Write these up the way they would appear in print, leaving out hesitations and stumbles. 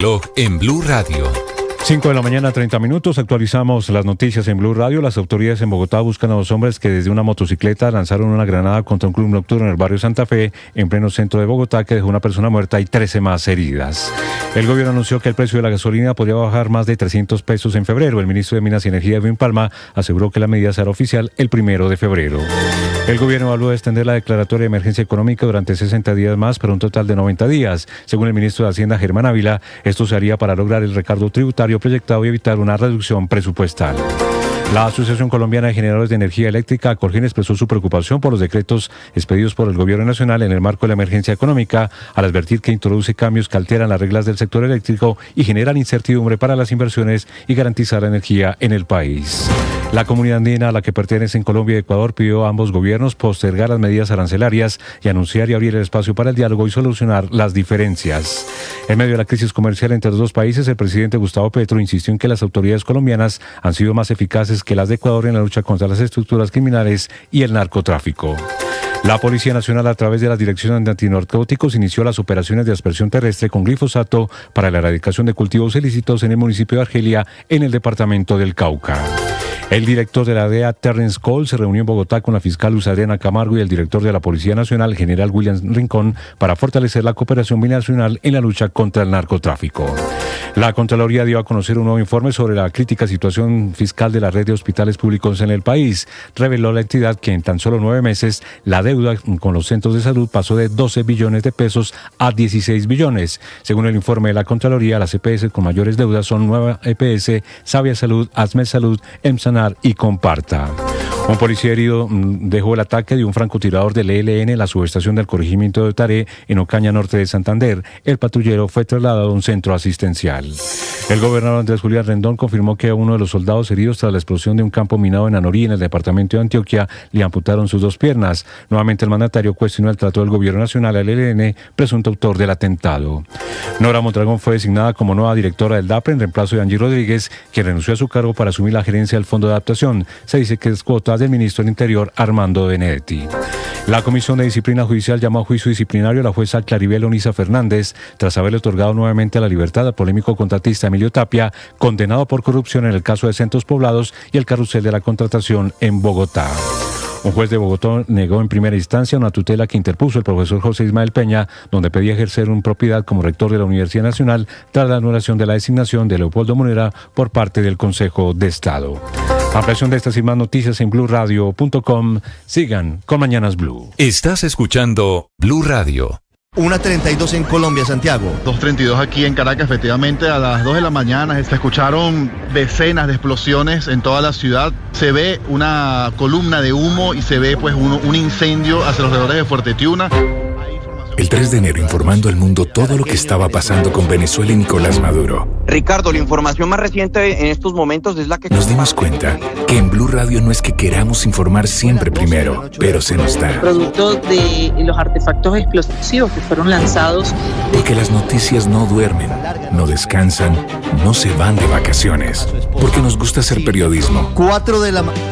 Blog en Blue Radio. 5 de la mañana, 30 minutos. Actualizamos las noticias en Blue Radio. Las autoridades en Bogotá buscan a dos hombres que desde una motocicleta lanzaron una granada contra un club nocturno en el barrio Santa Fe, en pleno centro de Bogotá, que dejó una persona muerta y 13 más heridas. El gobierno anunció que el precio de la gasolina podría bajar más de 300 pesos en febrero. El ministro de Minas y Energía, Edwin Palma, aseguró que la medida será oficial el 1 de febrero. El gobierno evalúa extender la declaratoria de emergencia económica durante 60 días más, para un total de 90 días. Según el ministro de Hacienda, Germán Ávila, esto se haría para lograr el recargo tributario proyectado y evitar una reducción presupuestal. La Asociación Colombiana de Generadores de Energía Eléctrica, Acolgen, expresó su preocupación por los decretos expedidos por el Gobierno Nacional en el marco de la emergencia económica, al advertir que introduce cambios que alteran las reglas del sector eléctrico y generan incertidumbre para las inversiones y garantizar la energía en el país. La comunidad andina a la que pertenecen Colombia y Ecuador pidió a ambos gobiernos postergar las medidas arancelarias y anunciar y abrir el espacio para el diálogo y solucionar las diferencias. En medio de la crisis comercial entre los dos países, el presidente Gustavo Petro insistió en que las autoridades colombianas han sido más eficaces que las de Ecuador en la lucha contra las estructuras criminales y el narcotráfico. La Policía Nacional, a través de las direcciones de antinarcóticos, inició las operaciones de aspersión terrestre con glifosato para la erradicación de cultivos ilícitos en el municipio de Argelia, en el departamento del Cauca. El director de la DEA, Terrence Cole, se reunió en Bogotá con la fiscal Luz Adriana Camargo y el director de la Policía Nacional, general William Rincón, para fortalecer la cooperación binacional en la lucha contra el narcotráfico. La Contraloría dio a conocer un nuevo informe sobre la crítica situación fiscal de la red de hospitales públicos en el país. Reveló la entidad que en tan solo 9 meses la deuda con los centros de salud pasó de 12 billones de pesos a 16 billones. Según el informe de la Contraloría, las EPS con mayores deudas son Nueva EPS, Sabia Salud, Asmed Salud, Emsanar y Comparta. Un policía herido dejó el ataque de un francotirador del ELN en la subestación del corregimiento de Taré, en Ocaña, norte de Santander. El patrullero fue trasladado a un centro asistencial. El gobernador Andrés Julián Rendón confirmó que a uno de los soldados heridos tras la explosión de un campo minado en Anorí, en el departamento de Antioquia, le amputaron sus 2 piernas. Nuevamente el mandatario cuestionó el trato del gobierno nacional al ELN, presunto autor del atentado. Nora Mondragón fue designada como nueva directora del DAPRE en reemplazo de Angie Rodríguez, quien renunció a su cargo para asumir la gerencia del Fondo de Adaptación. Se dice que es cuota del ministro del Interior, Armando Benedetti. La Comisión de Disciplina Judicial llamó a juicio disciplinario a la jueza Claribel Onisa Fernández tras haberle otorgado nuevamente la libertad al polémico contratista Emilio Tapia, condenado por corrupción en el caso de Centros Poblados y el carrusel de la contratación en Bogotá. Un juez de Bogotá negó en primera instancia una tutela que interpuso el profesor José Ismael Peña, donde pedía ejercer una propiedad como rector de la Universidad Nacional tras la anulación de la designación de Leopoldo Monera por parte del Consejo de Estado. Ampliación de estas y más noticias en bluradio.com. Sigan con Mañanas Blue. Estás escuchando Blue Radio. 1:32 en Colombia, Santiago. 2:32 aquí en Caracas. Efectivamente, a las 2 de la mañana se escucharon decenas de explosiones en toda la ciudad. Se ve una columna de humo y se ve pues un incendio hacia los alrededores de Fuerte Tiuna. El 3 de enero informando al mundo todo lo que estaba pasando con Venezuela y Nicolás Maduro. Ricardo, la información más reciente en estos momentos es la que... Nos dimos cuenta que en Blue Radio no es que queramos informar siempre primero, pero se nos da. Producto de los artefactos explosivos que fueron lanzados. Porque las noticias no duermen, no descansan, no se van de vacaciones. Porque nos gusta hacer periodismo. 4 de la mañana.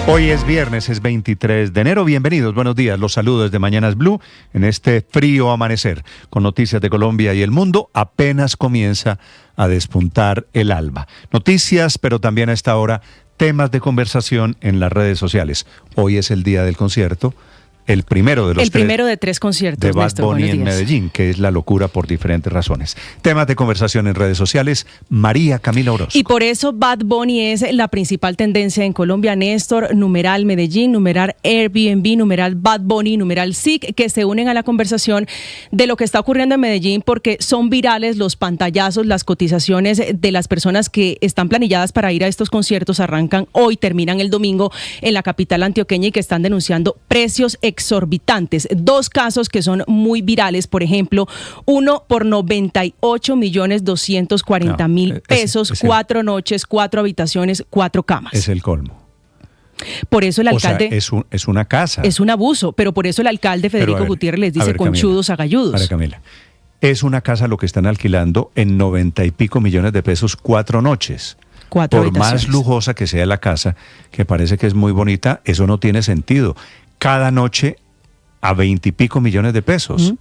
Hoy es viernes, es 23 de enero. Bienvenidos, buenos días. Los saludos desde Mañanas Blue en este frío amanecer. Con noticias de Colombia y el mundo, apenas comienza a despuntar el alba. Noticias, pero también a esta hora, temas de conversación en las redes sociales. Hoy es el día del concierto. El primero de los tres conciertos de Bad Bunny en Medellín, que es la locura por diferentes razones. Temas de conversación en redes sociales, María Camila Orozco. Y por eso Bad Bunny es la principal tendencia en Colombia. Néstor, numeral Medellín, numeral Airbnb, numeral Bad Bunny, numeral SIC, que se unen a la conversación de lo que está ocurriendo en Medellín, porque son virales los pantallazos, las cotizaciones de las personas que están planilladas para ir a estos conciertos. Arrancan hoy, terminan el domingo en la capital antioqueña y que están denunciando precios exorbitantes. 2 casos que son muy virales, por ejemplo, uno por 98.240.000 pesos, 4 noches, 4 habitaciones, 4 camas. Es el colmo. Por eso el alcalde... es una casa. Es un abuso, pero por eso el alcalde Federico Gutiérrez les dice conchudos, agalludos. Para Camila, es una casa lo que están alquilando en 90 y pico millones de pesos, 4 noches. 4 por habitaciones. Más lujosa que sea la casa, que parece que es muy bonita, eso no tiene sentido. Cada noche a 20 y pico millones de pesos.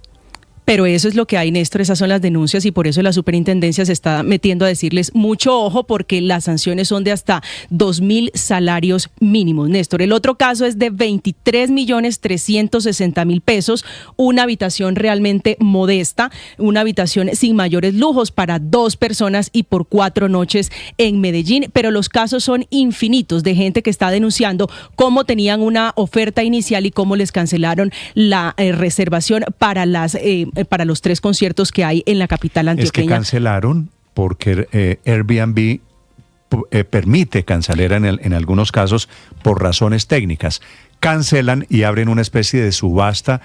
Pero eso es lo que hay, Néstor, esas son las denuncias y por eso la superintendencia se está metiendo a decirles mucho ojo porque las sanciones son de hasta 2.000 salarios mínimos, Néstor. El otro caso es de 23.360.000 pesos, una habitación realmente modesta, una habitación sin mayores lujos para 2 personas y por 4 noches en Medellín, pero los casos son infinitos de gente que está denunciando cómo tenían una oferta inicial y cómo les cancelaron la reservación para los 3 conciertos que hay en la capital antioqueña. Es que cancelaron porque Airbnb permite cancelar en algunos casos por razones técnicas. Cancelan y abren una especie de subasta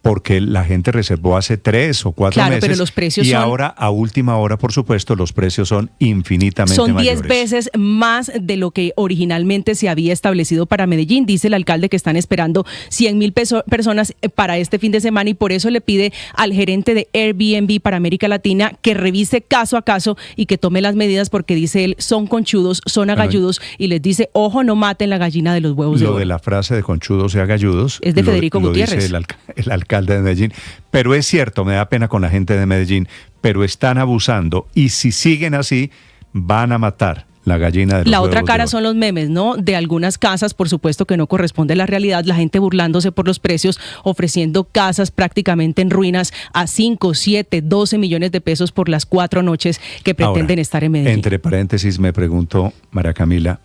porque la gente reservó hace 3 o 4 meses. Pero los precios y son, ahora, a última hora, por supuesto, los precios son infinitamente mayores. Son 10 veces más de lo que originalmente se había establecido para Medellín. Dice el alcalde que están esperando 100.000 personas para este fin de semana y por eso le pide al gerente de Airbnb para América Latina que revise caso a caso y que tome las medidas porque dice él, son conchudos, son agalludos y les dice, ojo, no maten la gallina de los huevos de oro. Lo de la frase de conchudos y agalludos es de Federico Gutiérrez. Dice el alcalde de Medellín, pero es cierto, me da pena con la gente de Medellín, pero están abusando y si siguen así van a matar la gallina de los La huevos otra cara de oro. son los memes, ¿no? De algunas casas, por supuesto que no corresponde a la realidad, la gente burlándose por los precios, ofreciendo casas prácticamente en ruinas a 5, 7, 12 millones de pesos por las 4 noches que pretenden Ahora, estar en Medellín. Entre paréntesis me pregunto, María Camila,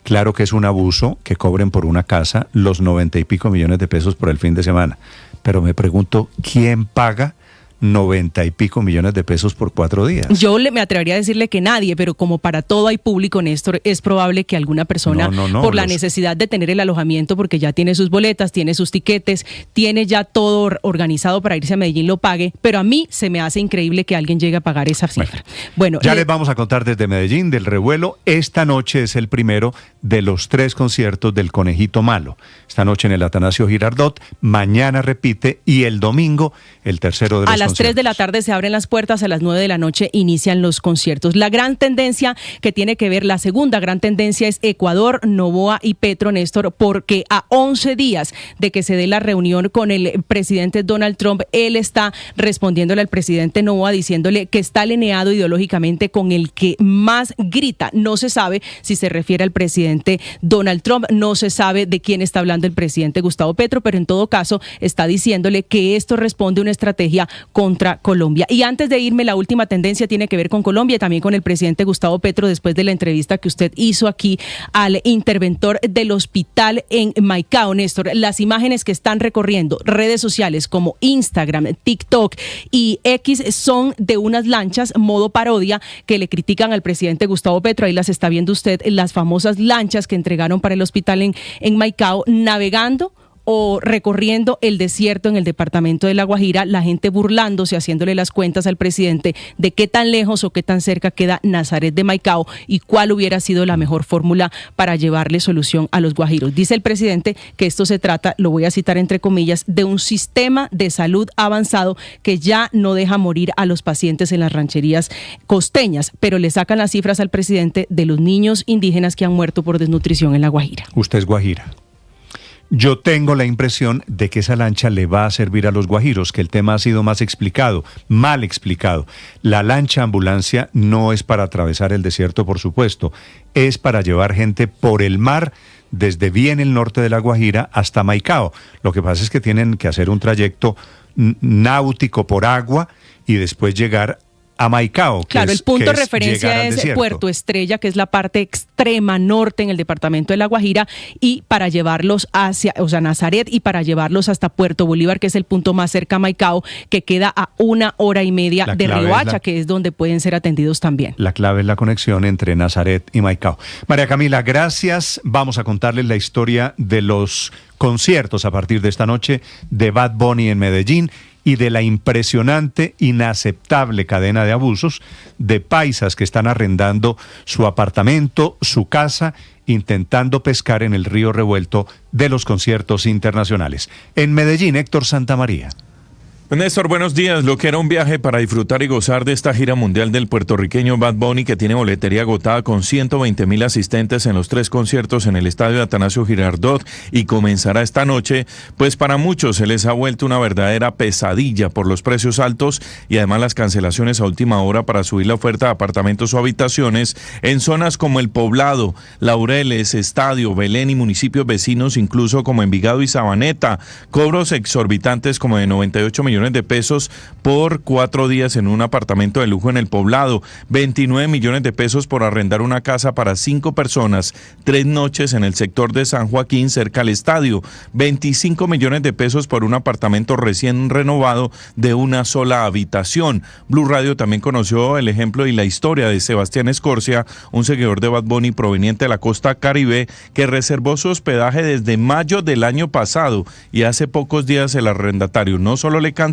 claro que es un abuso que cobren por una casa los 90 y pico millones de pesos por el fin de semana, pero me pregunto, ¿quién paga 90 y pico millones de pesos por 4 días? Yo me atrevería a decirle que nadie, pero como para todo hay público, Néstor, es probable que alguna persona, por la necesidad de tener el alojamiento, porque ya tiene sus boletas, tiene sus tiquetes, tiene ya todo organizado para irse a Medellín, lo pague, pero a mí se me hace increíble que alguien llegue a pagar esa cifra. Bueno, ya les vamos a contar desde Medellín del revuelo. Esta noche es el primero de los 3 conciertos del Conejito Malo. Esta noche en el Atanasio Girardot, mañana repite y el domingo el tercero de los a las 3 de la tarde se abren las puertas, a las 9 de la noche inician los conciertos. La gran tendencia que tiene que ver, la segunda gran tendencia es Ecuador, Noboa y Petro, Néstor, porque a 11 días de que se dé la reunión con el presidente Donald Trump, él está respondiéndole al presidente Noboa diciéndole que está alineado ideológicamente con el que más grita. No se sabe si se refiere al presidente Donald Trump, no se sabe de quién está hablando el presidente Gustavo Petro, pero en todo caso está diciéndole que esto responde a una estrategia contra Colombia. Y antes de irme, la última tendencia tiene que ver con Colombia y también con el presidente Gustavo Petro después de la entrevista que usted hizo aquí al interventor del hospital en Maicao, Néstor. Las imágenes que están recorriendo redes sociales como Instagram, TikTok y X son de unas lanchas modo parodia que le critican al presidente Gustavo Petro. Ahí las está viendo usted, las famosas lanchas que entregaron para el hospital en Maicao, navegando o recorriendo el desierto en el departamento de La Guajira, la gente burlándose, haciéndole las cuentas al presidente de qué tan lejos o qué tan cerca queda Nazaret de Maicao y cuál hubiera sido la mejor fórmula para llevarle solución a los guajiros. Dice el presidente que esto se trata, lo voy a citar entre comillas, de un sistema de salud avanzado que ya no deja morir a los pacientes en las rancherías costeñas, pero le sacan las cifras al presidente de los niños indígenas que han muerto por desnutrición en La Guajira. Usted es guajira. Yo tengo la impresión de que esa lancha le va a servir a los guajiros, que el tema ha sido más explicado, mal explicado. La lancha ambulancia no es para atravesar el desierto, por supuesto, es para llevar gente por el mar desde bien el norte de La Guajira hasta Maicao. Lo que pasa es que tienen que hacer un trayecto náutico por agua y después llegar a Maicao. Claro, el punto de referencia es Puerto Estrella, que es la parte extrema norte en el departamento de La Guajira, y para llevarlos hacia, Nazaret, y para llevarlos hasta Puerto Bolívar, que es el punto más cerca a Maicao, que queda a 1 hora y media de Riohacha, que es donde pueden ser atendidos también. La clave es la conexión entre Nazaret y Maicao. María Camila, gracias. Vamos a contarles la historia de los conciertos a partir de esta noche de Bad Bunny en Medellín y de la impresionante, inaceptable cadena de abusos de paisas que están arrendando su apartamento, su casa, intentando pescar en el río revuelto de los conciertos internacionales. En Medellín, Héctor Santamaría. Néstor, buenos días. Lo que era un viaje para disfrutar y gozar de esta gira mundial del puertorriqueño Bad Bunny, que tiene boletería agotada con 120,000 asistentes en los 3 conciertos en el estadio Atanasio Girardot y comenzará esta noche, pues para muchos se les ha vuelto una verdadera pesadilla por los precios altos y además las cancelaciones a última hora para subir la oferta de apartamentos o habitaciones en zonas como El Poblado, Laureles, Estadio, Belén y municipios vecinos, incluso como Envigado y Sabaneta. Cobros exorbitantes como de 98 millones de pesos por 4 días en un apartamento de lujo en El Poblado, 29 millones de pesos por arrendar una casa para 5 personas, 3 noches en el sector de San Joaquín cerca al estadio, 25 millones de pesos por un apartamento recién renovado de una sola habitación. Blue Radio también conoció el ejemplo y la historia de Sebastián Escorcia, un seguidor de Bad Bunny proveniente de la costa Caribe, que reservó su hospedaje desde mayo del año pasado y hace pocos días el arrendatario no solo le canceló,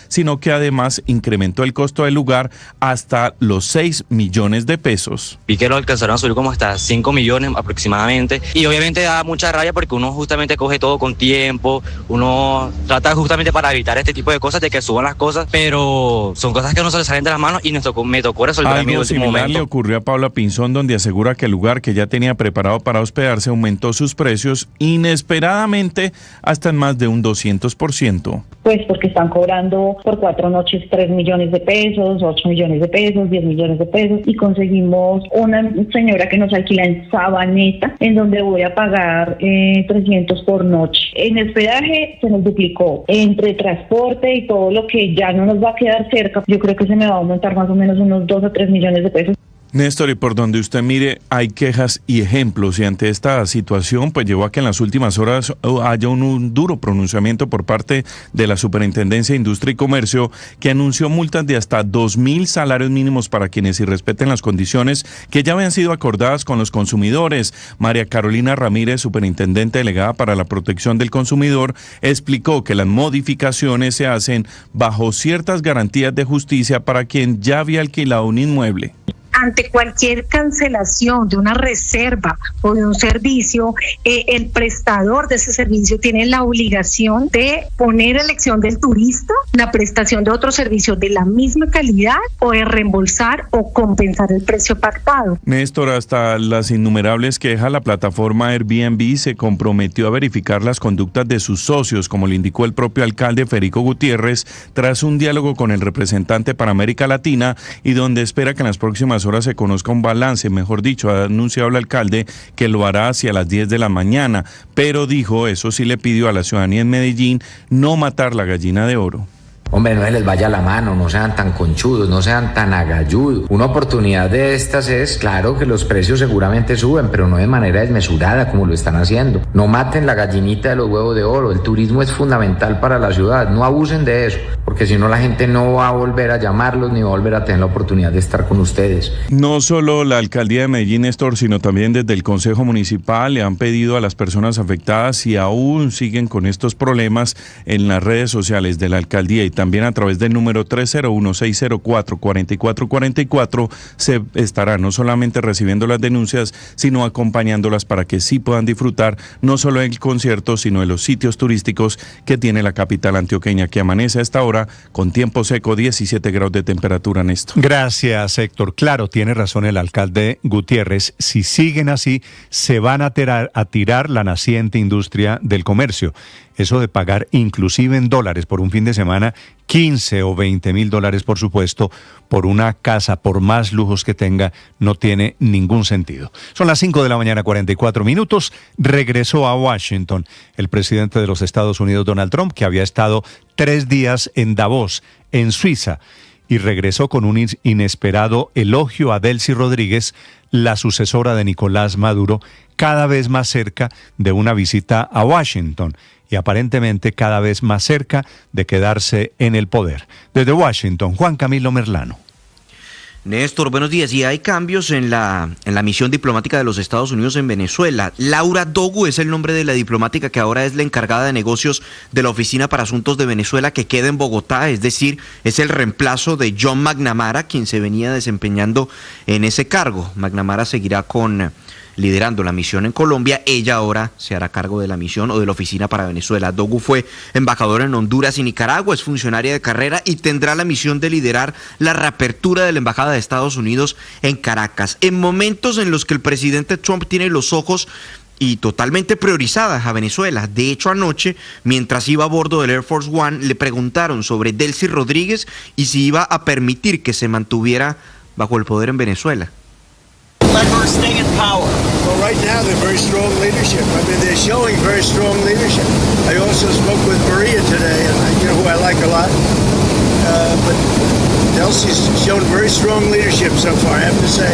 sino que además incrementó el costo del lugar hasta los 6 millones de pesos. Vi que lo alcanzaron a subir como hasta 5 millones aproximadamente, y obviamente da mucha rabia porque uno justamente coge todo con tiempo, uno trata justamente para evitar este tipo de cosas, de que suban las cosas, pero son cosas que no se le salen de las manos y me tocó resolver en mi último momento. Algo similar le ocurrió a Paula Pinzón, donde asegura que el lugar que ya tenía preparado para hospedarse aumentó sus precios inesperadamente hasta en más de un 200%. Pues porque están cobrando por 4 noches 3 millones de pesos, 8 millones de pesos, 10 millones de pesos, y conseguimos una señora que nos alquila en Sabaneta, en donde voy a pagar 300 por noche. En hospedaje se nos duplicó, entre transporte y todo lo que ya no nos va a quedar cerca, yo creo que se me va a aumentar más o menos unos 2 o 3 millones de pesos. Néstor, y por donde usted mire, hay quejas y ejemplos, y ante esta situación, pues llevó a que en las últimas horas haya un duro pronunciamiento por parte de la Superintendencia de Industria y Comercio, que anunció multas de hasta 2.000 salarios mínimos para quienes irrespeten las condiciones que ya habían sido acordadas con los consumidores. María Carolina Ramírez, superintendente delegada para la protección del consumidor, explicó que las modificaciones se hacen bajo ciertas garantías de justicia para quien ya había alquilado un inmueble. Ante cualquier cancelación de una reserva o de un servicio, el prestador de ese servicio tiene la obligación de poner a elección del turista la prestación de otro servicio de la misma calidad, o de reembolsar o compensar el precio pactado. Néstor, hasta las innumerables quejas, la plataforma Airbnb se comprometió a verificar las conductas de sus socios, como le indicó el propio alcalde Federico Gutiérrez, tras un diálogo con el representante para América Latina, y donde espera que en las próximas horas se conozca un balance. Mejor dicho, ha anunciado el alcalde que lo hará hacia las 10 de la mañana, pero dijo, eso sí le pidió a la ciudadanía en Medellín no matar la gallina de oro. Hombre, no se les vaya la mano, no sean tan conchudos, no sean tan agalludos. Una oportunidad de estas es, claro que los precios seguramente suben, pero no de manera desmesurada como lo están haciendo. No maten la gallinita de los huevos de oro, el turismo es fundamental para la ciudad, no abusen de eso, porque si no la gente no va a volver a llamarlos ni va a volver a tener la oportunidad de estar con ustedes. No solo la alcaldía de Medellín, Néstor, sino también desde el Consejo Municipal le han pedido a las personas afectadas, y aún siguen con estos problemas, en las redes sociales de la alcaldía y también a través del número 301-604-4444 se estará no solamente recibiendo las denuncias, sino acompañándolas para que sí puedan disfrutar no solo del concierto, sino de los sitios turísticos que tiene la capital antioqueña, que amanece a esta hora con tiempo seco, 17 grados de temperatura, Néstor. Gracias, Héctor. Claro, tiene razón el alcalde Gutiérrez. Si siguen así, se van a tirar la naciente industria del comercio. Eso de pagar inclusive en dólares por un fin de semana, 15 o 20 mil dólares, por supuesto, por una casa, por más lujos que tenga, no tiene ningún sentido. Son las 5 de la mañana, 44 minutos. Regresó a Washington el presidente de los Estados Unidos, Donald Trump, que había estado 3 días en Davos, en Suiza, y regresó con un inesperado elogio a Delcy Rodríguez, la sucesora de Nicolás Maduro, cada vez más cerca de una visita a Washington y aparentemente cada vez más cerca de quedarse en el poder. Desde Washington, Juan Camilo Merlano. Néstor, buenos días. Y hay cambios en la misión diplomática de los Estados Unidos en Venezuela. Laura Dogu es el nombre de la diplomática que ahora es la encargada de negocios de la Oficina para Asuntos de Venezuela, que queda en Bogotá, es decir, es el reemplazo de John McNamara, quien se venía desempeñando en ese cargo. McNamara seguirá con liderando la misión en Colombia. Ella ahora se hará cargo de la misión o de la oficina para Venezuela. Dogu fue embajadora en Honduras y Nicaragua, es funcionaria de carrera y tendrá la misión de liderar la reapertura de la embajada de Estados Unidos en Caracas. En momentos en los que el presidente Trump tiene los ojos y totalmente priorizadas a Venezuela. De hecho, anoche, mientras iba a bordo del Air Force One, le preguntaron sobre Delcy Rodríguez y si iba a permitir que se mantuviera bajo el poder en Venezuela. Let her stay in power. Well, right now they're very strong leadership. I mean, they're showing very strong leadership. I also spoke with Maria today, and who I like a lot. But Delcy's shown very strong leadership so far, I have to say.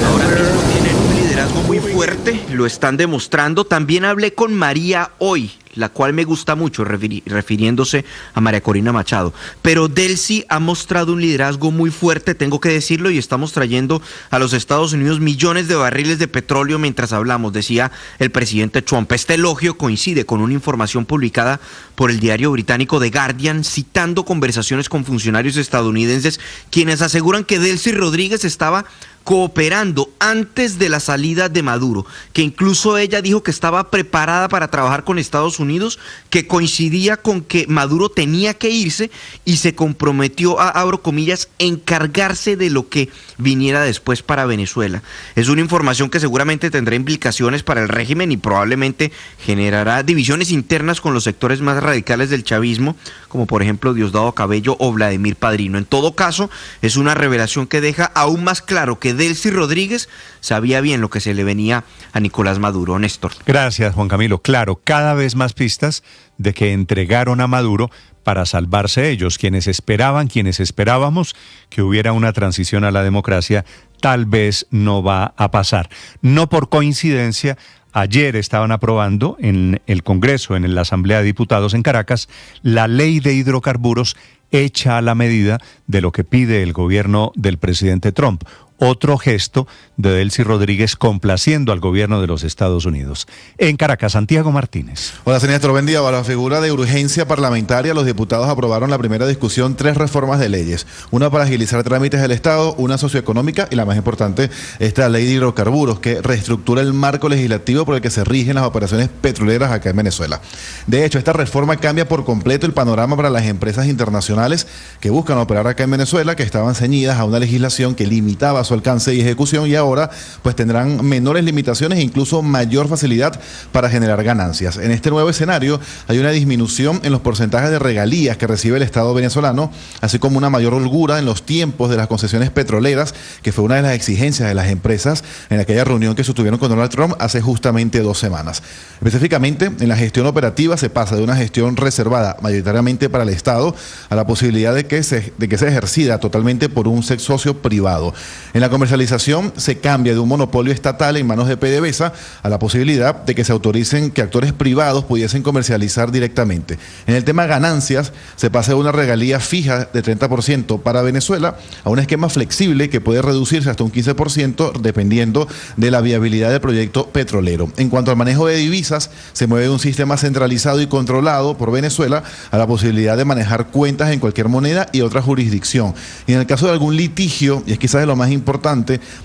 Ahora mismo tienen un liderazgo muy fuerte, lo están demostrando. También hablé con María hoy, la cual me gusta mucho, refiriéndose a María Corina Machado. Pero Delcy ha mostrado un liderazgo muy fuerte, tengo que decirlo, y estamos trayendo a los Estados Unidos millones de barriles de petróleo mientras hablamos, decía el presidente Trump. Este elogio coincide con una información publicada por el diario británico The Guardian, citando conversaciones con funcionarios estadounidenses, quienes aseguran que Delcy Rodríguez estaba cooperando antes de la salida de Maduro, que incluso ella dijo que estaba preparada para trabajar con Estados Unidos, que coincidía con que Maduro tenía que irse y se comprometió a, abro comillas, encargarse de lo que viniera después para Venezuela. Es una información que seguramente tendrá implicaciones para el régimen y probablemente generará divisiones internas con los sectores más radicales del chavismo, como por ejemplo Diosdado Cabello o Vladimir Padrino. En todo caso, es una revelación que deja aún más claro que Delcy Rodríguez sabía bien lo que se le venía a Nicolás Maduro. Néstor. Gracias, Juan Camilo. Claro, cada vez más pistas de que entregaron a Maduro para salvarse ellos. Quienes esperábamos que hubiera una transición a la democracia, tal vez no va a pasar. No por coincidencia, ayer estaban aprobando en el Congreso, en la Asamblea de Diputados en Caracas, la ley de hidrocarburos hecha a la medida de lo que pide el gobierno del presidente Trump. Otro gesto de Delcy Rodríguez complaciendo al gobierno de los Estados Unidos. En Caracas, Santiago Martínez. Hola, señor Néstor, buen día. Bajo la figura de urgencia parlamentaria, los diputados aprobaron la primera discusión 3 reformas de leyes. Una para agilizar trámites del Estado, una socioeconómica y la más importante, esta ley de hidrocarburos que reestructura el marco legislativo por el que se rigen las operaciones petroleras acá en Venezuela. De hecho, esta reforma cambia por completo el panorama para las empresas internacionales que buscan operar acá en Venezuela, que estaban ceñidas a una legislación que limitaba su alcance y ejecución, y ahora pues tendrán menores limitaciones e incluso mayor facilidad para generar ganancias. En este nuevo escenario hay una disminución en los porcentajes de regalías que recibe el Estado venezolano, así como una mayor holgura en los tiempos de las concesiones petroleras, que fue una de las exigencias de las empresas en aquella reunión que sostuvieron con Donald Trump hace justamente 2 semanas. Específicamente, en la gestión operativa se pasa de una gestión reservada mayoritariamente para el Estado a la posibilidad de que se ejercida totalmente por un socio privado. En la comercialización se cambia de un monopolio estatal en manos de PDVSA a la posibilidad de que se autoricen que actores privados pudiesen comercializar directamente. En el tema ganancias se pasa de una regalía fija de 30% para Venezuela a un esquema flexible que puede reducirse hasta un 15% dependiendo de la viabilidad del proyecto petrolero. En cuanto al manejo de divisas, se mueve de un sistema centralizado y controlado por Venezuela a la posibilidad de manejar cuentas en cualquier moneda y otra jurisdicción. Y en el caso de algún litigio, y es quizás de lo más importante,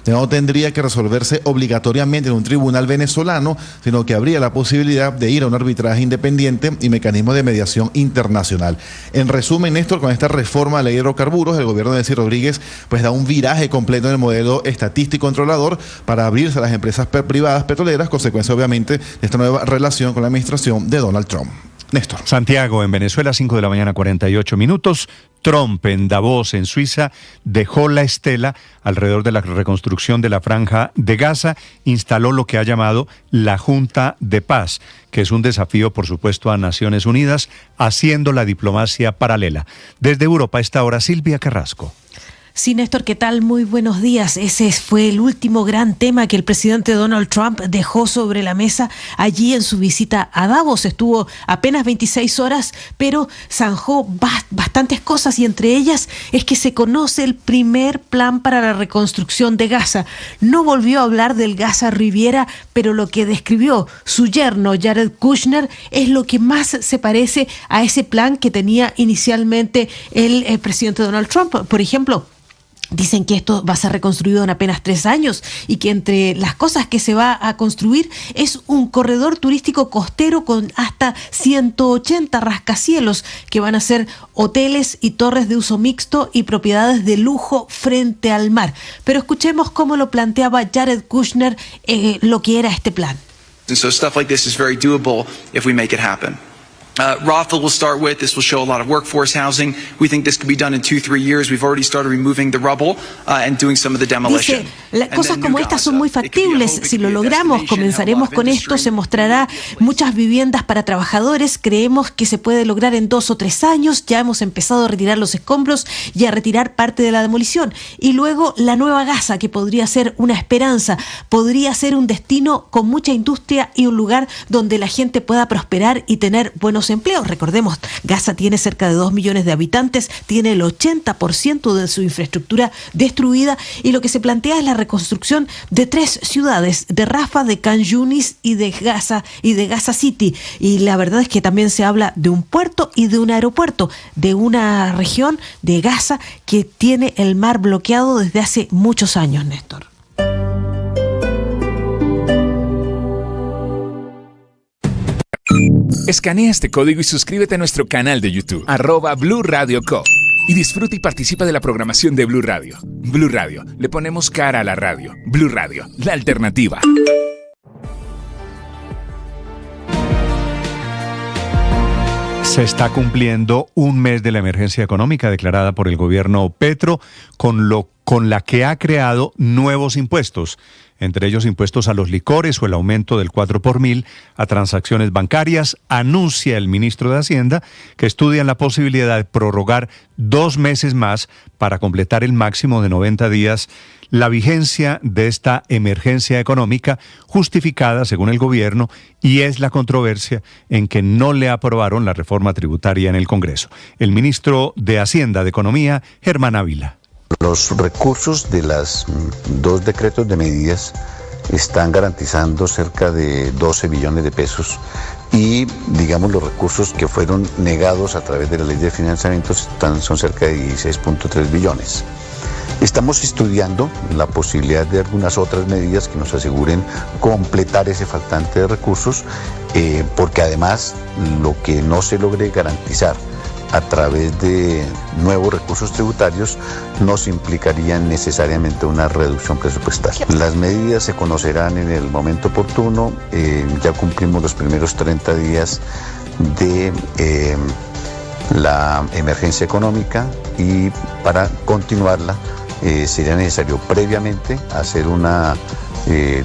no tendría que resolverse obligatoriamente en un tribunal venezolano, sino que habría la posibilidad de ir a un arbitraje independiente y mecanismos de mediación internacional. En resumen, Néstor, con esta reforma de la ley de hidrocarburos, el gobierno de Delcy Rodríguez pues da un viraje completo en el modelo estatista y controlador para abrirse a las empresas privadas petroleras, consecuencia obviamente de esta nueva relación con la administración de Donald Trump. Néstor. Santiago, en Venezuela, 5 de la mañana, 48 minutos. Trump, en Davos, en Suiza, dejó la estela alrededor de la reconstrucción de la Franja de Gaza, instaló lo que ha llamado la Junta de Paz, que es un desafío, por supuesto, a Naciones Unidas, haciendo la diplomacia paralela. Desde Europa, a esta hora, Silvia Carrasco. Sí, Néstor, ¿qué tal? Muy buenos días. Ese fue el último gran tema que el presidente Donald Trump dejó sobre la mesa allí en su visita a Davos. Estuvo apenas 26 horas, pero zanjó bastantes cosas, y entre ellas es que se conoce el primer plan para la reconstrucción de Gaza. No volvió a hablar del Gaza Riviera, pero lo que describió su yerno Jared Kushner es lo que más se parece a ese plan que tenía inicialmente el presidente Donald Trump. Por ejemplo, Dicen que esto va a ser reconstruido en apenas 3 años y que entre las cosas que se va a construir es un corredor turístico costero con hasta 180 rascacielos que van a ser hoteles y torres de uso mixto y propiedades de lujo frente al mar. Pero escuchemos cómo lo planteaba Jared Kushner lo que era este plan. And so stuff like this is very doable if we make it happen. Rothel will start with, this will show a lot of workforce housing. We think this could be done in 2-3 years. We've already started removing the rubble and doing some of the demolition. Dice, cosas como estas son muy factibles. Si lo logramos, comenzaremos con esto. Se mostrará muchas viviendas para trabajadores. Creemos que se puede lograr en 2 o 3 años. Ya hemos empezado a retirar los escombros y a retirar parte de la demolición. Y luego la Nueva Gaza, que podría ser una esperanza. Podría ser un destino con mucha industria y un lugar donde la gente pueda prosperar y tener buenos empleos. Recordemos, Gaza tiene cerca de 2 millones de habitantes, tiene el 80% de su infraestructura destruida y lo que se plantea es la reconstrucción de 3 ciudades, de Rafah, de Khan Yunis y de Gaza City. Y la verdad es que también se habla de un puerto y de un aeropuerto, de una región de Gaza que tiene el mar bloqueado desde hace muchos años, Néstor. Escanea este código y suscríbete a nuestro canal de YouTube, @Blue Radio Co. Y disfruta y participa de la programación de Blue Radio. Blue Radio, le ponemos cara a la radio. Blue Radio, la alternativa. Se está cumpliendo un mes de la emergencia económica declarada por el gobierno Petro, con la que ha creado nuevos impuestos, entre ellos impuestos a los licores o el aumento del 4 por mil a transacciones bancarias. Anuncia el ministro de Hacienda que estudian la posibilidad de prorrogar 2 meses más para completar el máximo de 90 días la vigencia de esta emergencia económica justificada, según el gobierno, y es la controversia en que no le aprobaron la reforma tributaria en el Congreso. El ministro de Hacienda, de Economía, Germán Ávila. Los recursos de los 2 decretos de medidas están garantizando cerca de 12 billones de pesos y, digamos, los recursos que fueron negados a través de la ley de financiamiento son cerca de 16.3 billones. Estamos estudiando la posibilidad de algunas otras medidas que nos aseguren completar ese faltante de recursos, porque además lo que no se logre garantizar a través de nuevos recursos tributarios nos implicarían necesariamente una reducción presupuestaria. Las medidas se conocerán en el momento oportuno. Ya cumplimos los primeros 30 días de la emergencia económica y para continuarla sería necesario previamente hacer una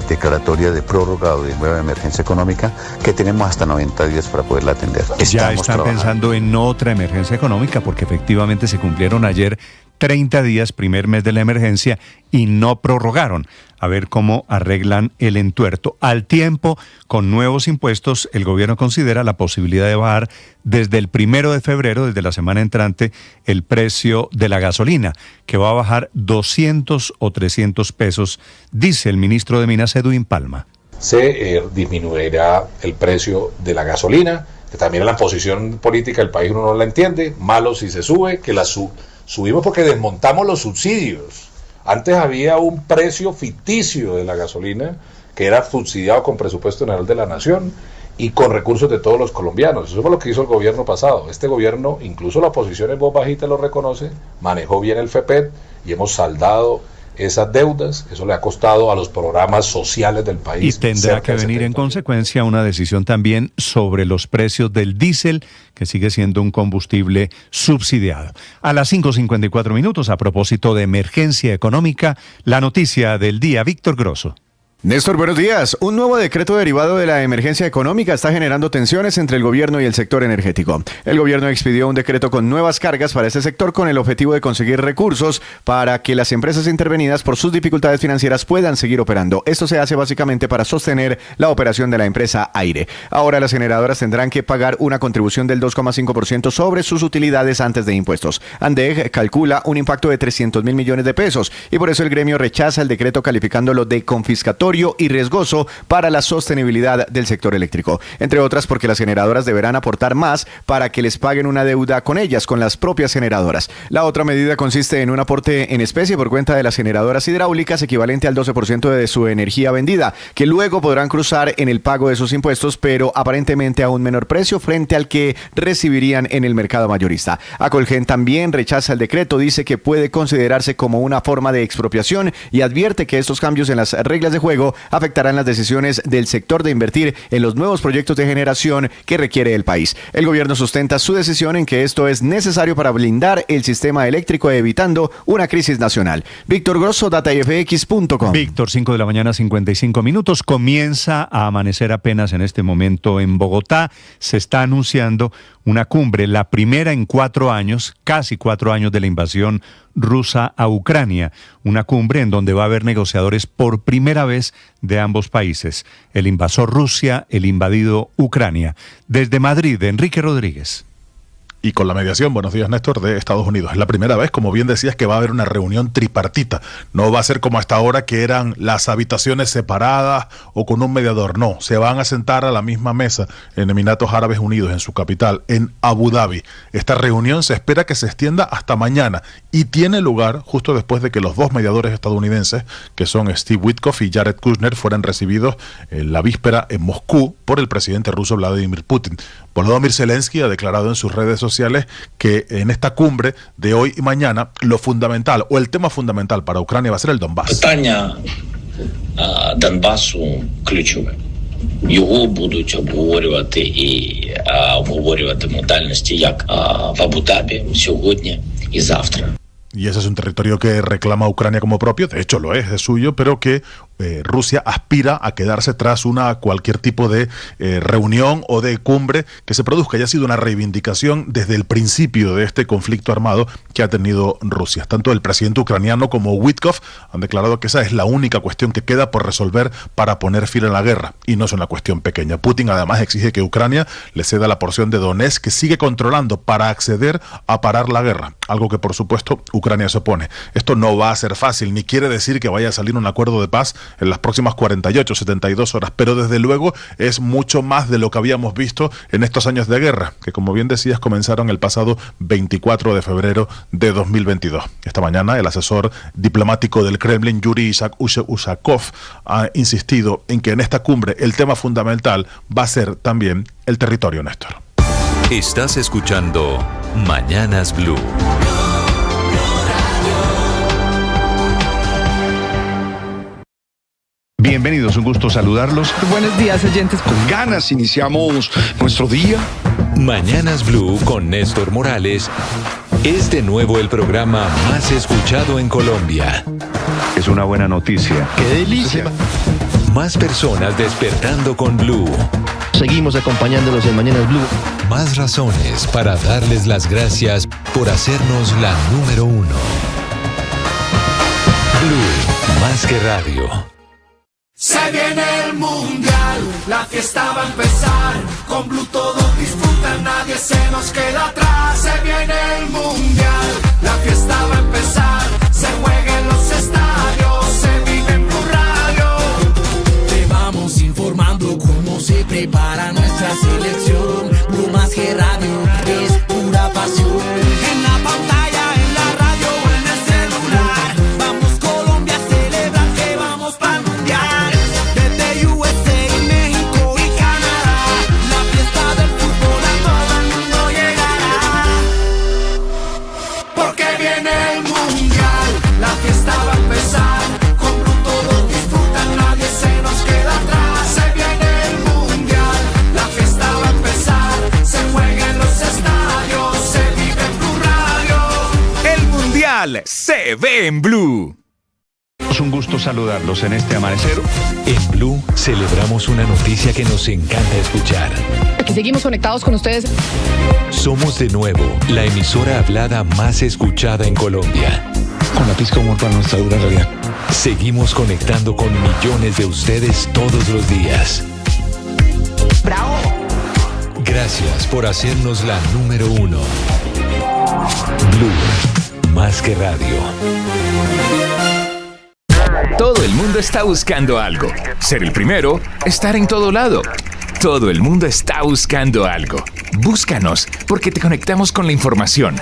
declaratoria de prórroga o de nueva emergencia económica que tenemos hasta 90 días para poderla atender. Ya están pensando en otra emergencia económica porque efectivamente se cumplieron ayer 30 días, primer mes de la emergencia, y no prorrogaron. A ver cómo arreglan el entuerto. Al tiempo, con nuevos impuestos, el gobierno considera la posibilidad de bajar desde el 1 de febrero, desde la semana entrante, el precio de la gasolina, que va a bajar 200 o 300 pesos, dice el ministro de Minas, Edwin Palma. Se disminuirá el precio de la gasolina, que también en la posición política del país uno no la entiende. Malo si se sube, que la subimos porque desmontamos los subsidios. Antes había un precio ficticio de la gasolina que era subsidiado con presupuesto general de la nación y con recursos de todos los colombianos. Eso fue lo que hizo el gobierno pasado. Este gobierno, incluso la oposición en voz bajita lo reconoce, manejó bien el FEPED y hemos saldado esas deudas. Eso le ha costado a los programas sociales del país. Y tendrá que venir en consecuencia una decisión también sobre los precios del diésel, que sigue siendo un combustible subsidiado. A las 5:54, a propósito de emergencia económica, la noticia del día, Víctor Grosso. Néstor, buenos días. Un nuevo decreto derivado de la emergencia económica está generando tensiones entre el gobierno y el sector energético. El gobierno expidió un decreto con nuevas cargas para este sector con el objetivo de conseguir recursos para que las empresas intervenidas por sus dificultades financieras puedan seguir operando. Esto se hace básicamente para sostener la operación de la empresa Aire. Ahora las generadoras tendrán que pagar una contribución del 2,5% sobre sus utilidades antes de impuestos. ANDEG calcula un impacto de 300.000 millones de pesos y por eso el gremio rechaza el decreto calificándolo de confiscatorio discriminatorio y riesgoso para la sostenibilidad del sector eléctrico. Entre otras porque las generadoras deberán aportar más para que les paguen una deuda con ellas, con las propias generadoras. La otra medida consiste en un aporte en especie por cuenta de las generadoras hidráulicas equivalente al 12% de su energía vendida, que luego podrán cruzar en el pago de sus impuestos, pero aparentemente a un menor precio frente al que recibirían en el mercado mayorista. Acolgen también rechaza el decreto, dice que puede considerarse como una forma de expropiación y advierte que estos cambios en las reglas de juego afectarán las decisiones del sector de invertir en los nuevos proyectos de generación que requiere el país. El gobierno sustenta su decisión en que esto es necesario para blindar el sistema eléctrico evitando una crisis nacional. Víctor Grosso, datafx.com. Víctor, 5 de la mañana, 55 minutos. Comienza a amanecer apenas en este momento en Bogotá. Se está anunciando una cumbre, la primera en 4 años, casi 4 años de la invasión rusa a Ucrania. Una cumbre en donde va a haber negociadores por primera vez de ambos países. El invasor Rusia, el invadido Ucrania. Desde Madrid, Enrique Rodríguez. Y con la mediación, buenos días Néstor, de Estados Unidos. Es la primera vez, como bien decías, que va a haber una reunión tripartita. No va a ser como hasta ahora que eran las habitaciones separadas o con un mediador. No, se van a sentar a la misma mesa en Emiratos Árabes Unidos, en su capital, en Abu Dhabi. Esta reunión se espera que se extienda hasta mañana y tiene lugar justo después de que los dos mediadores estadounidenses, que son Steve Witkoff y Jared Kushner, fueran recibidos en la víspera en Moscú por el presidente ruso Vladimir Putin. Volodymyr Zelensky ha declarado en sus redes sociales que en esta cumbre de hoy y mañana lo fundamental o el tema fundamental para Ucrania va a ser el Donbass. Питання Донбасу ключове. Його будуть обговорювати і обговорювати модальності як в Абу-Дабі сьогодні і завтра. Y ese es un territorio que reclama Ucrania como propio, de hecho lo es suyo, pero que Rusia aspira a quedarse tras cualquier tipo de reunión o de cumbre que se produzca. Ya ha sido una reivindicación desde el principio de este conflicto armado que ha tenido Rusia. Tanto el presidente ucraniano como Witkoff han declarado que esa es la única cuestión que queda por resolver para poner fin a la guerra, y no es una cuestión pequeña. Putin además exige que Ucrania le ceda la porción de Donetsk que sigue controlando para acceder a parar la guerra, algo que por supuesto Ucrania se opone. Esto no va a ser fácil, ni quiere decir que vaya a salir un acuerdo de paz en las próximas 48, 72 horas, pero desde luego es mucho más de lo que habíamos visto en estos años de guerra, que como bien decías comenzaron el pasado 24 de febrero de 2022. Esta mañana el asesor diplomático del Kremlin, Yuri Ushakov, ha insistido en que en esta cumbre el tema fundamental va a ser también el territorio, Néstor. Estás escuchando Mañanas Blue. Bienvenidos, un gusto saludarlos. Buenos días, oyentes. Con ganas iniciamos nuestro día. Mañanas Blue con Néstor Morales es de nuevo el programa más escuchado en Colombia. Es una buena noticia. ¡Qué delicia! Más personas despertando con Blue. Seguimos acompañándolos en Mañanas Blue. Más razones para darles las gracias por hacernos la número 1. Blue, más que radio. Se viene el mundial, la fiesta va a empezar. Con Blue todos disfrutan, nadie se nos queda atrás. Se viene el mundial, la fiesta va a empezar. Se juega en los estadios, se vive en Blue Radio. Te vamos informando cómo se prepara nuestra selección. Blue más que radio, es pura pasión. En la pantalla, en la radio o en el celular. Vamos Colombia a celebrar que vamos para el mundial. Se ve en Blue. Es un gusto saludarlos en este amanecer. En Blue celebramos una noticia que nos encanta escuchar. Aquí seguimos conectados con ustedes. Somos de nuevo la emisora hablada más escuchada en Colombia. Con la pizca de humor para nuestra dura realidad. Seguimos conectando con millones de ustedes todos los días. ¡Bravo! Gracias por hacernos la número 1. Blue, más que radio. Todo el mundo está buscando algo. Ser el primero, estar en todo lado. Todo el mundo está buscando algo. Búscanos, porque te conectamos con la información,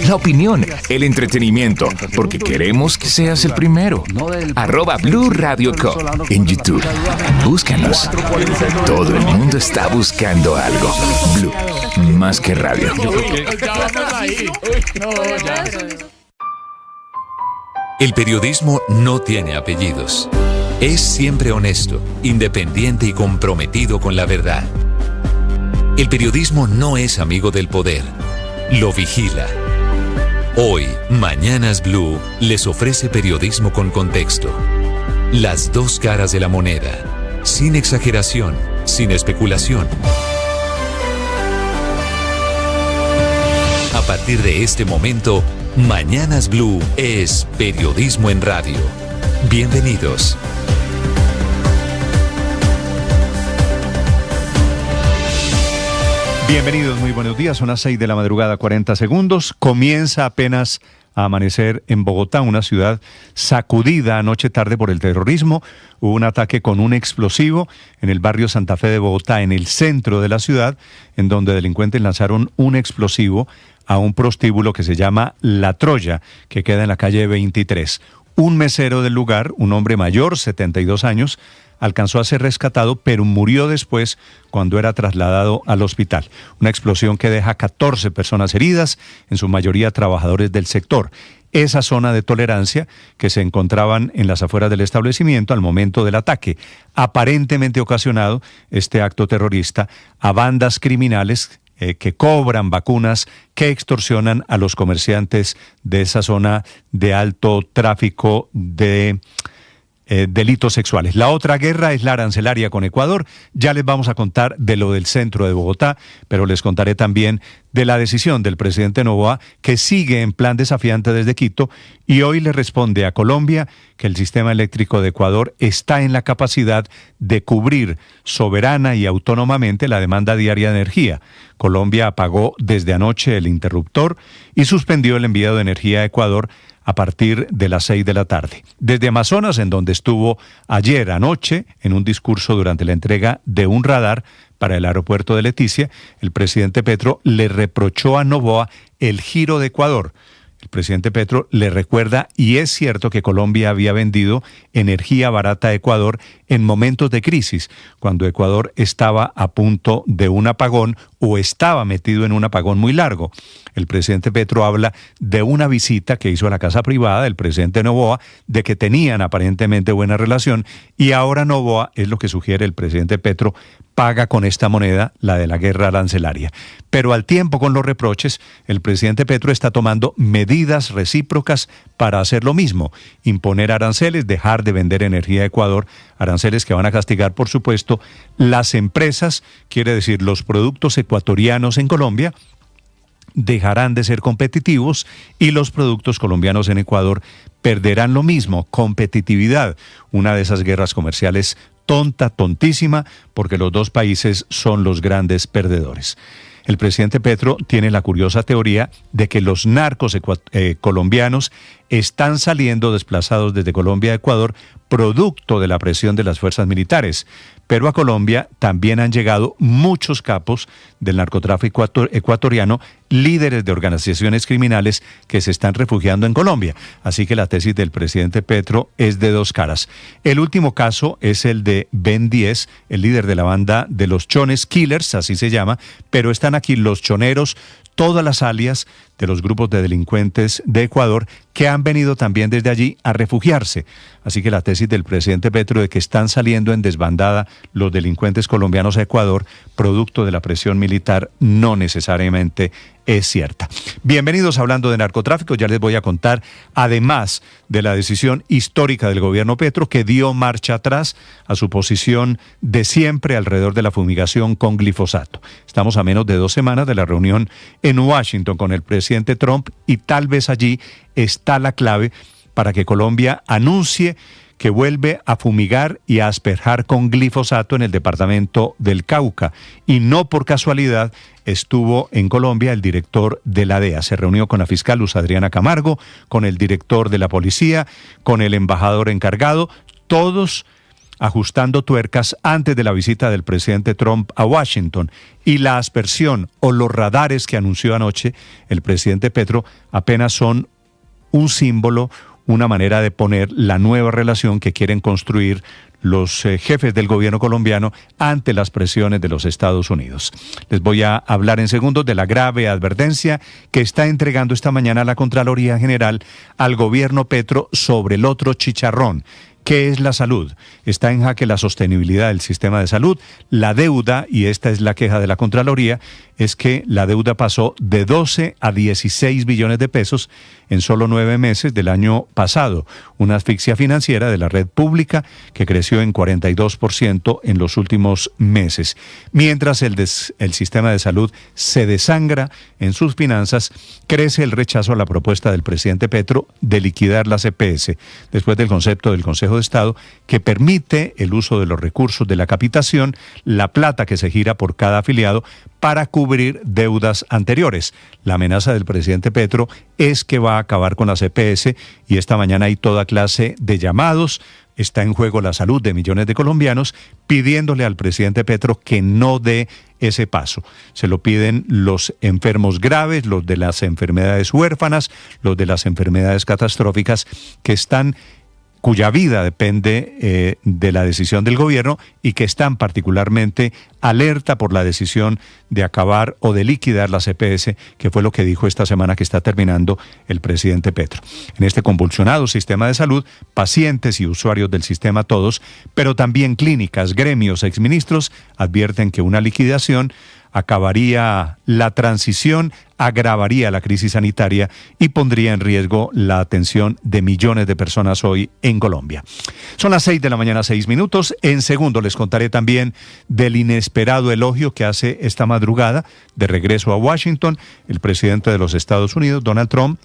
la opinión, el entretenimiento, porque queremos que seas el primero. @Blue Radio Co. en YouTube. Búscanos. Todo el mundo está buscando algo. Blue, más que radio. El periodismo no tiene apellidos. Es siempre honesto, independiente y comprometido con la verdad. El periodismo no es amigo del poder, lo vigila. Hoy, Mañanas Blue les ofrece periodismo con contexto. Las dos caras de la moneda, sin exageración, sin especulación. A partir de este momento, Mañanas Blue es periodismo en radio. Bienvenidos. Bienvenidos, muy buenos días. Son las 6 de la madrugada, 40 segundos. Comienza apenas a amanecer en Bogotá, una ciudad sacudida anoche tarde por el terrorismo. Hubo un ataque con un explosivo en el barrio Santa Fe de Bogotá, en el centro de la ciudad, en donde delincuentes lanzaron un explosivo a un prostíbulo que se llama La Troya, que queda en la calle 23. Un mesero del lugar, un hombre mayor, 72 años, alcanzó a ser rescatado, pero murió después cuando era trasladado al hospital. Una explosión que deja 14 personas heridas, en su mayoría trabajadores del sector. Esa zona de tolerancia que se encontraban en las afueras del establecimiento al momento del ataque, aparentemente ocasionado este acto terrorista a bandas criminales que cobran vacunas, que extorsionan a los comerciantes de esa zona de alto tráfico de delitos sexuales. La otra guerra es la arancelaria con Ecuador. Ya les vamos a contar de lo del centro de Bogotá, pero les contaré también de la decisión del presidente Noboa, que sigue en plan desafiante desde Quito y hoy le responde a Colombia que el sistema eléctrico de Ecuador está en la capacidad de cubrir soberana y autónomamente la demanda diaria de energía. Colombia apagó desde anoche el interruptor y suspendió el envío de energía a Ecuador a partir de las 6 de la tarde. Desde Amazonas, en donde estuvo ayer anoche en un discurso durante la entrega de un radar para el aeropuerto de Leticia, el presidente Petro le reprochó a Noboa el giro de Ecuador. El presidente Petro le recuerda, y es cierto, que Colombia había vendido energía barata a Ecuador en momentos de crisis, cuando Ecuador estaba a punto de un apagón o estaba metido en un apagón muy largo. El presidente Petro habla de una visita que hizo a la casa privada del presidente Noboa, de que tenían aparentemente buena relación, y ahora Noboa, es lo que sugiere el presidente Petro, paga con esta moneda, la de la guerra arancelaria. Pero al tiempo con los reproches, el presidente Petro está tomando medidas recíprocas para hacer lo mismo, imponer aranceles, dejar de vender energía a Ecuador, aranceles que van a castigar, por supuesto, las empresas, quiere decir los productos ecuatorianos en Colombia, dejarán de ser competitivos y los productos colombianos en Ecuador perderán lo mismo, competitividad, una de esas guerras comerciales tontísima, porque los dos países son los grandes perdedores. El presidente Petro tiene la curiosa teoría de que los narcos colombianos están saliendo desplazados desde Colombia a Ecuador producto de la presión de las fuerzas militares. Pero a Colombia también han llegado muchos capos del narcotráfico ecuatoriano, líderes de organizaciones criminales que se están refugiando en Colombia. Así que la tesis del presidente Petro es de dos caras. El último caso es el de Ben 10, el líder de la banda de los Chones Killers, así se llama, pero están aquí los choneros, todas las alias de los grupos de delincuentes de Ecuador que han venido también desde allí a refugiarse. Así que la tesis del presidente Petro de que están saliendo en desbandada los delincuentes colombianos a Ecuador, producto de la presión militar, no necesariamente es cierta. Bienvenidos a Hablando de Narcotráfico. Ya les voy a contar, además de la decisión histórica del gobierno Petro, que dio marcha atrás a su posición de siempre alrededor de la fumigación con glifosato. Estamos a menos de 2 semanas de la reunión en Washington con el presidente Trump y tal vez allí está la clave para que Colombia anuncie que vuelve a fumigar y a asperjar con glifosato en el departamento del Cauca. Y no por casualidad estuvo en Colombia el director de la DEA. Se reunió con la fiscal Luz Adriana Camargo, con el director de la policía, con el embajador encargado, todos ajustando tuercas antes de la visita del presidente Trump a Washington. Y la aspersión o los radares que anunció anoche el presidente Petro apenas son un símbolo, una manera de poner la nueva relación que quieren construir los jefes del gobierno colombiano ante las presiones de los Estados Unidos. Les voy a hablar en segundos de la grave advertencia que está entregando esta mañana la Contraloría General al gobierno Petro sobre el otro chicharrón. ¿Qué es la salud? Está en jaque la sostenibilidad del sistema de salud. La deuda, y esta es la queja de la Contraloría, es que la deuda pasó de 12 a 16 billones de pesos en solo 9 meses del año pasado. Una asfixia financiera de la red pública que creció en 42% en los últimos meses. Mientras el sistema de salud se desangra en sus finanzas, crece el rechazo a la propuesta del presidente Petro de liquidar las EPS, después del concepto del Consejo de Estado que permite el uso de los recursos de la capitación, la plata que se gira por cada afiliado, para cubrir deudas anteriores. La amenaza del presidente Petro es que va a acabar con las EPS y esta mañana hay toda clase de llamados. Está en juego la salud de millones de colombianos, pidiéndole al presidente Petro que no dé ese paso. Se lo piden los enfermos graves, los de las enfermedades huérfanas, los de las enfermedades catastróficas cuya vida depende de la decisión del gobierno y que están particularmente alerta por la decisión de acabar o de liquidar las EPS, que fue lo que dijo esta semana que está terminando el presidente Petro. En este convulsionado sistema de salud, pacientes y usuarios del sistema todos, pero también clínicas, gremios, exministros, advierten que una liquidación acabaría la transición, agravaría la crisis sanitaria y pondría en riesgo la atención de millones de personas hoy en Colombia. Son las 6 de la mañana, 6 minutos. En segundo les contaré también del inesperado elogio que hace esta madrugada de regreso a Washington el presidente de los Estados Unidos, Donald Trump,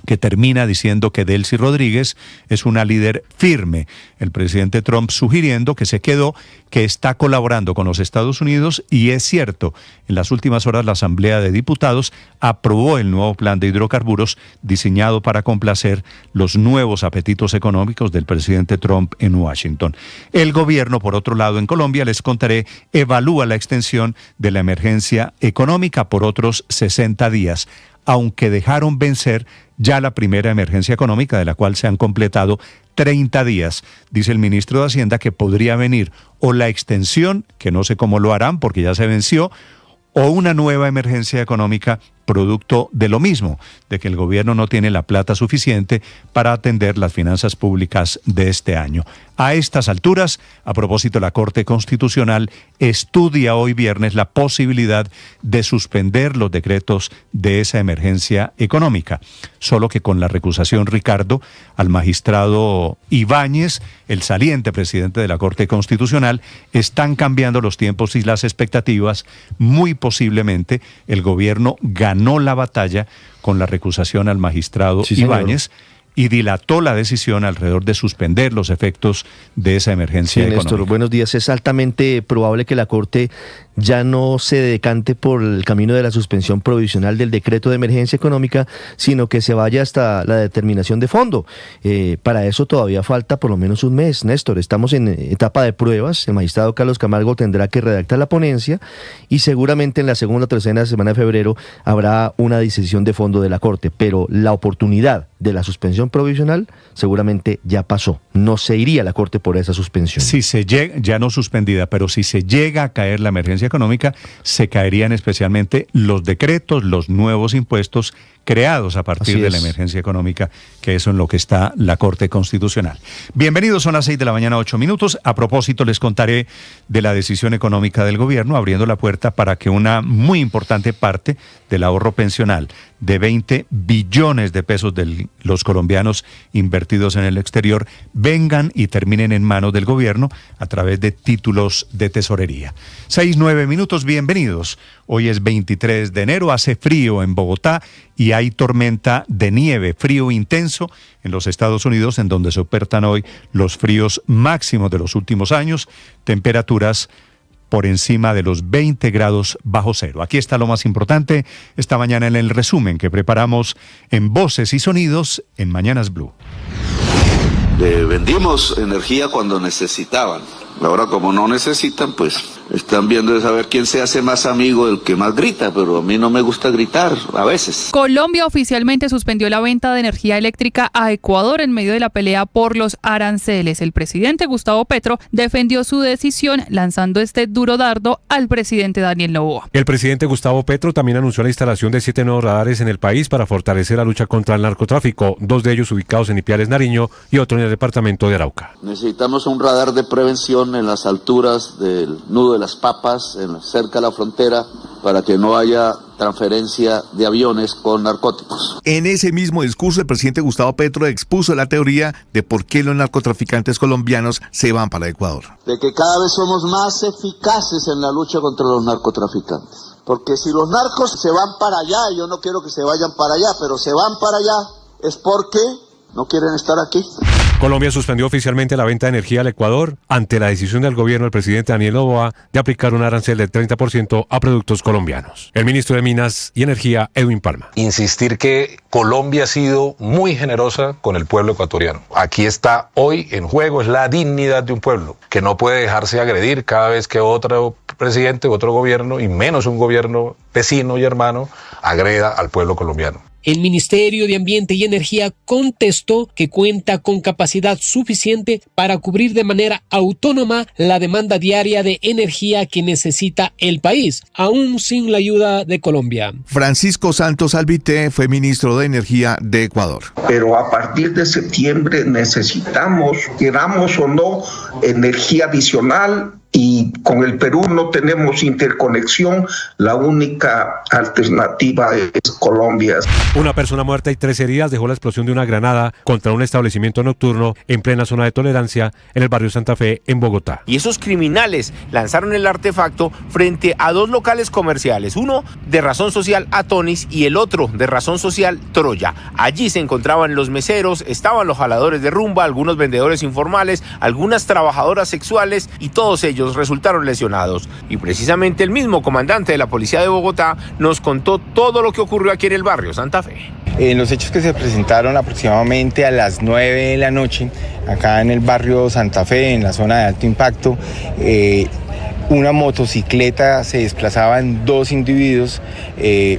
que termina diciendo que Delcy Rodríguez es una líder firme. El presidente Trump sugiriendo que se quedó, que está colaborando con los Estados Unidos, y es cierto, en las últimas horas la Asamblea de Diputados aprobó el nuevo plan de hidrocarburos diseñado para complacer los nuevos apetitos económicos del presidente Trump en Washington. El gobierno, por otro lado, en Colombia, les contaré, evalúa la extensión de la emergencia económica por otros 60 días, aunque dejaron vencer ya la primera emergencia económica, de la cual se han completado 30 días. Dice el ministro de Hacienda que podría venir o la extensión, que no sé cómo lo harán porque ya se venció, o una nueva emergencia económica producto de lo mismo, de que el gobierno no tiene la plata suficiente para atender las finanzas públicas de este año. A estas alturas, a propósito, la Corte Constitucional estudia hoy viernes la posibilidad de suspender los decretos de esa emergencia económica, solo que con la recusación, Ricardo, al magistrado Ibáñez, el saliente presidente de la Corte Constitucional, están cambiando los tiempos y las expectativas. Muy posiblemente el gobierno ganó la batalla con la recusación al magistrado Ibáñez y dilató la decisión alrededor de suspender los efectos de esa emergencia económica. Néstor, buenos días. Es altamente probable que la Corte ya no se decante por el camino de la suspensión provisional del decreto de emergencia económica, sino que se vaya hasta la determinación de fondo. Para eso todavía falta por lo menos un mes, Néstor. Estamos en etapa de pruebas. El magistrado Carlos Camargo tendrá que redactar la ponencia y seguramente en la segunda o tercera semana de febrero habrá una decisión de fondo de la Corte. Pero la oportunidad de la suspensión provisional seguramente ya pasó. No se iría a la Corte por esa suspensión. Si se llega, ya no suspendida, pero si se llega a caer la emergencia económica, se caerían especialmente los decretos, los nuevos impuestos creados a partir de la emergencia económica, que eso en lo que está la Corte Constitucional. Bienvenidos, son las 6 de la mañana, 8 minutos. A propósito, les contaré de la decisión económica del gobierno, abriendo la puerta para que una muy importante parte del ahorro pensional de 20 billones de pesos de los colombianos invertidos en el exterior vengan y terminen en manos del gobierno a través de títulos de tesorería. 6-9 minutos, bienvenidos. Hoy es 23 de enero, hace frío en Bogotá y hay tormenta de nieve, frío intenso en los Estados Unidos, en donde se ofertan hoy los fríos máximos de los últimos años, temperaturas por encima de los 20 grados bajo cero. Aquí está lo más importante esta mañana en el resumen que preparamos en Voces y Sonidos en Mañanas Blue. Le vendimos energía cuando necesitaban. Ahora, como no necesitan, pues están viendo de saber quién se hace más amigo del que más grita, pero a mí no me gusta gritar a veces. Colombia oficialmente suspendió la venta de energía eléctrica a Ecuador en medio de la pelea por los aranceles. El presidente Gustavo Petro defendió su decisión lanzando este duro dardo al presidente Daniel Noboa. El presidente Gustavo Petro también anunció la instalación de 7 nuevos radares en el país para fortalecer la lucha contra el narcotráfico, 2 de ellos ubicados en Ipiales, Nariño, y otro en el departamento de Arauca. Necesitamos un radar de prevención en las alturas del nudo de las Papas, cerca de la frontera, para que no haya transferencia de aviones con narcóticos. En ese mismo discurso, el presidente Gustavo Petro expuso la teoría de por qué los narcotraficantes colombianos se van para Ecuador. De que cada vez somos más eficaces en la lucha contra los narcotraficantes. Porque si los narcos se van para allá, yo no quiero que se vayan para allá, pero se van para allá, es porque no quieren estar aquí. Colombia suspendió oficialmente la venta de energía al Ecuador ante la decisión del gobierno del presidente Daniel Noboa de aplicar un arancel del 30% a productos colombianos. El ministro de Minas y Energía, Edwin Palma. Insistir que Colombia ha sido muy generosa con el pueblo ecuatoriano. Aquí está hoy en juego, es la dignidad de un pueblo, que no puede dejarse agredir cada vez que otro presidente, otro gobierno, y menos un gobierno vecino y hermano, agreda al pueblo colombiano. El Ministerio de Ambiente y Energía contestó que cuenta con capacidad suficiente para cubrir de manera autónoma la demanda diaria de energía que necesita el país, aún sin la ayuda de Colombia. Francisco Santos Albité fue ministro de Energía de Ecuador. Pero a partir de septiembre necesitamos, queramos o no, energía adicional. Y con el Perú no tenemos interconexión, la única alternativa es Colombia. Una persona muerta y 3 heridas dejó la explosión de una granada contra un establecimiento nocturno en plena zona de tolerancia en el barrio Santa Fe, en Bogotá. Y esos criminales lanzaron el artefacto frente a 2 locales comerciales, uno de razón social Atonis y el otro de razón social Troya. Allí se encontraban los meseros, estaban los jaladores de rumba, algunos vendedores informales, algunas trabajadoras sexuales y todos ellos resultaron lesionados. Y precisamente el mismo comandante de la policía de Bogotá nos contó todo lo que ocurrió aquí en el barrio Santa Fe. En los hechos que se presentaron aproximadamente a las 9 de la noche, acá en el barrio Santa Fe, en la zona de alto impacto, una motocicleta se desplazaban 2 individuos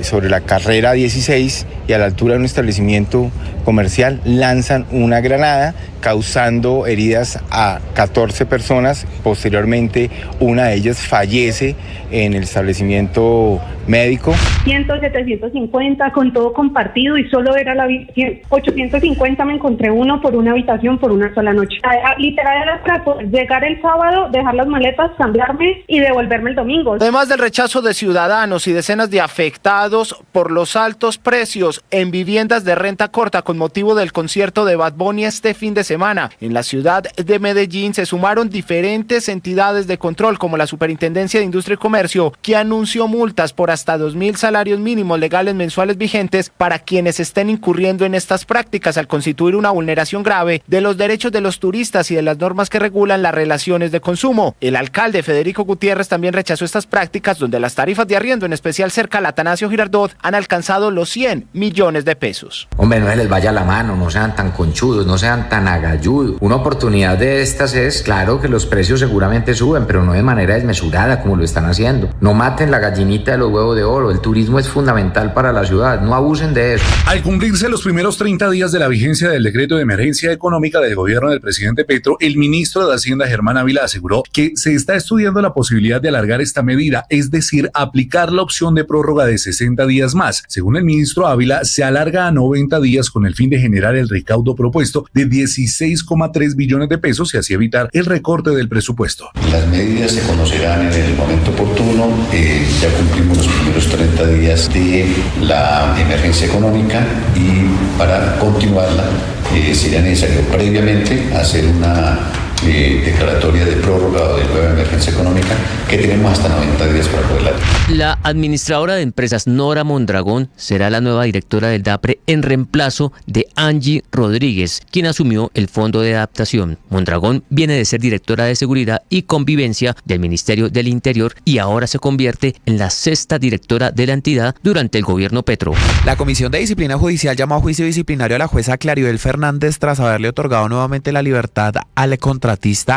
sobre la carrera 16 y a la altura de un establecimiento comercial lanzan una granada causando heridas a 14 personas. Posteriormente, una de ellas fallece en el establecimiento médico. 750 con todo compartido y solo era la habitación. 850 me encontré uno por una habitación por una sola noche. Literal era para poder llegar el sábado, dejar las maletas, cambiarme y devolverme el domingo. Además del rechazo de ciudadanos y decenas de afectados por los altos precios en viviendas de renta corta con motivo del concierto de Bad Bunny este fin de semana, en la ciudad de Medellín se sumaron diferentes entidades de control como la Superintendencia de Industria y Comercio, que anunció multas por hasta 2.000 salarios mínimos legales mensuales vigentes para quienes estén incurriendo en estas prácticas al constituir una vulneración grave de los derechos de los turistas y de las normas que regulan las relaciones de consumo. El alcalde Federico Gutiérrez también rechazó estas prácticas donde las tarifas de arriendo, en especial cerca al Atanasio Girardot, han alcanzado los 100 millones de pesos. Hombre, no se les vaya la mano, no sean tan conchudos, no sean tan agalludos. Una oportunidad de estas es, claro, que los precios seguramente suben, pero no de manera desmesurada como lo están haciendo. No maten la gallinita de los huevos de oro, el turismo es fundamental para la ciudad, no abusen de eso. Al cumplirse los primeros 30 días de la vigencia del decreto de emergencia económica del gobierno del presidente Petro, el ministro de Hacienda, Germán Ávila, aseguró que se está estudiando la posibilidad de alargar esta medida, es decir, aplicar la opción de prórroga de 60 días más. Según el ministro Ávila, se alarga a 90 días con el fin de generar el recaudo propuesto de 16,3 billones de pesos y así evitar el recorte del presupuesto. Las medidas se conocerán en el momento oportuno. Ya cumplimos los primeros 30 días de la emergencia económica y para continuarla sería necesario previamente hacer una declaratoria de prórroga o de nueva emergencia económica que tenemos hasta 90 días para poderla. La administradora de empresas Nora Mondragón será la nueva directora del DAPRE en reemplazo de Angie Rodríguez, quien asumió el Fondo de Adaptación. Mondragón viene de ser directora de Seguridad y Convivencia del Ministerio del Interior y ahora se convierte en la 6ª directora de la entidad durante el gobierno Petro. La Comisión de Disciplina Judicial llamó a juicio disciplinario a la jueza Claribel Fernández tras haberle otorgado nuevamente la libertad al contratista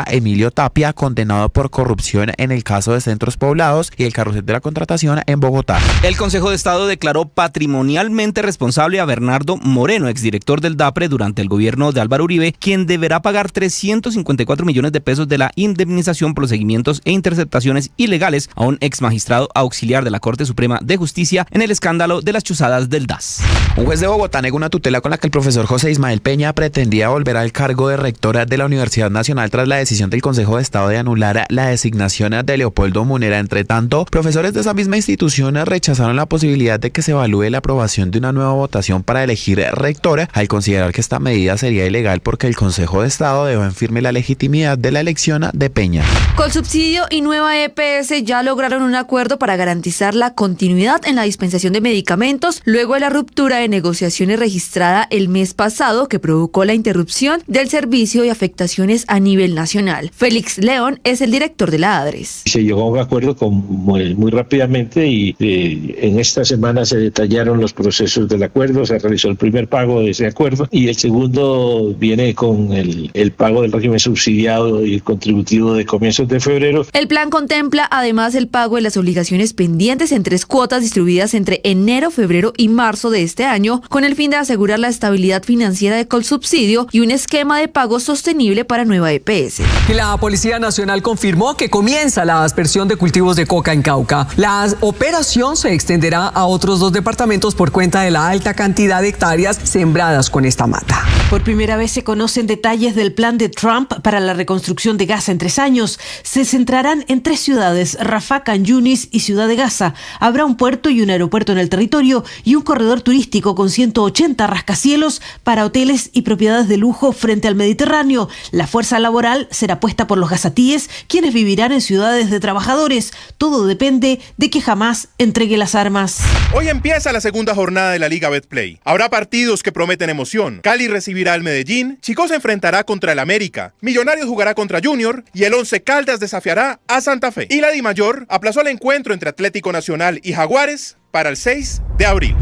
Emilio Tapia, condenado por corrupción en el caso de Centros Poblados y el carrusel de la contratación en Bogotá. El Consejo de Estado declaró patrimonialmente responsable a Bernardo Moreno, exdirector del DAPRE durante el gobierno de Álvaro Uribe, quien deberá pagar 354 millones de pesos de la indemnización por los seguimientos e interceptaciones ilegales a un exmagistrado auxiliar de la Corte Suprema de Justicia en el escándalo de las chuzadas del DAS. Un juez de Bogotá negó una tutela con la que el profesor José Ismael Peña pretendía volver al cargo de rectora de la Universidad Nacional tras la decisión del Consejo de Estado de anular la designación de Leopoldo Munera. Entre tanto, profesores de esa misma institución rechazaron la posibilidad de que se evalúe la aprobación de una nueva votación para elegir rectora, al considerar que esta medida sería ilegal porque el Consejo de Estado dejó en firme la legitimidad de la elección de Peña. Colsubsidio y Nueva EPS ya lograron un acuerdo para garantizar la continuidad en la dispensación de medicamentos luego de la ruptura de negociaciones registrada el mes pasado que provocó la interrupción del servicio y afectaciones a nivel nacional. Félix León es el director de la ADRES. Se llegó a un acuerdo muy rápidamente y en esta semana se detallaron los procesos del acuerdo, se realizó el primer pago de ese acuerdo y el segundo viene con el pago del régimen subsidiado y contributivo de comienzos de febrero. El plan contempla además el pago de las obligaciones pendientes en 3 cuotas distribuidas entre enero, febrero y marzo de este año, con el fin de asegurar la estabilidad financiera de Colsubsidio y un esquema de pago sostenible para Nueva EPS. La Policía Nacional confirmó que comienza la aspersión de cultivos de coca en Cauca. La operación se extenderá a otros 2 departamentos por cuenta de la alta cantidad de hectáreas sembradas con esta mata. Por primera vez se conocen detalles del plan de Trump para la reconstrucción de Gaza en 3 años. Se centrarán en 3 ciudades, Rafah, Khan Yunis y Ciudad de Gaza. Habrá un puerto y un aeropuerto en el territorio y un corredor turístico con 180 rascacielos para hoteles y propiedades de lujo frente al Mediterráneo. La fuerza laboral será puesta por los gazatíes, quienes vivirán en ciudades de trabajadores. Todo depende de que Hamás entregue las armas. Hoy empieza la segunda jornada de la Liga Betplay. Habrá partidos que prometen emoción. Cali recibirá al Medellín, Chico se enfrentará contra el América, Millonarios jugará contra Junior y el Once Caldas desafiará a Santa Fe. Y la Dimayor aplazó el encuentro entre Atlético Nacional y Jaguares para el 6 de abril.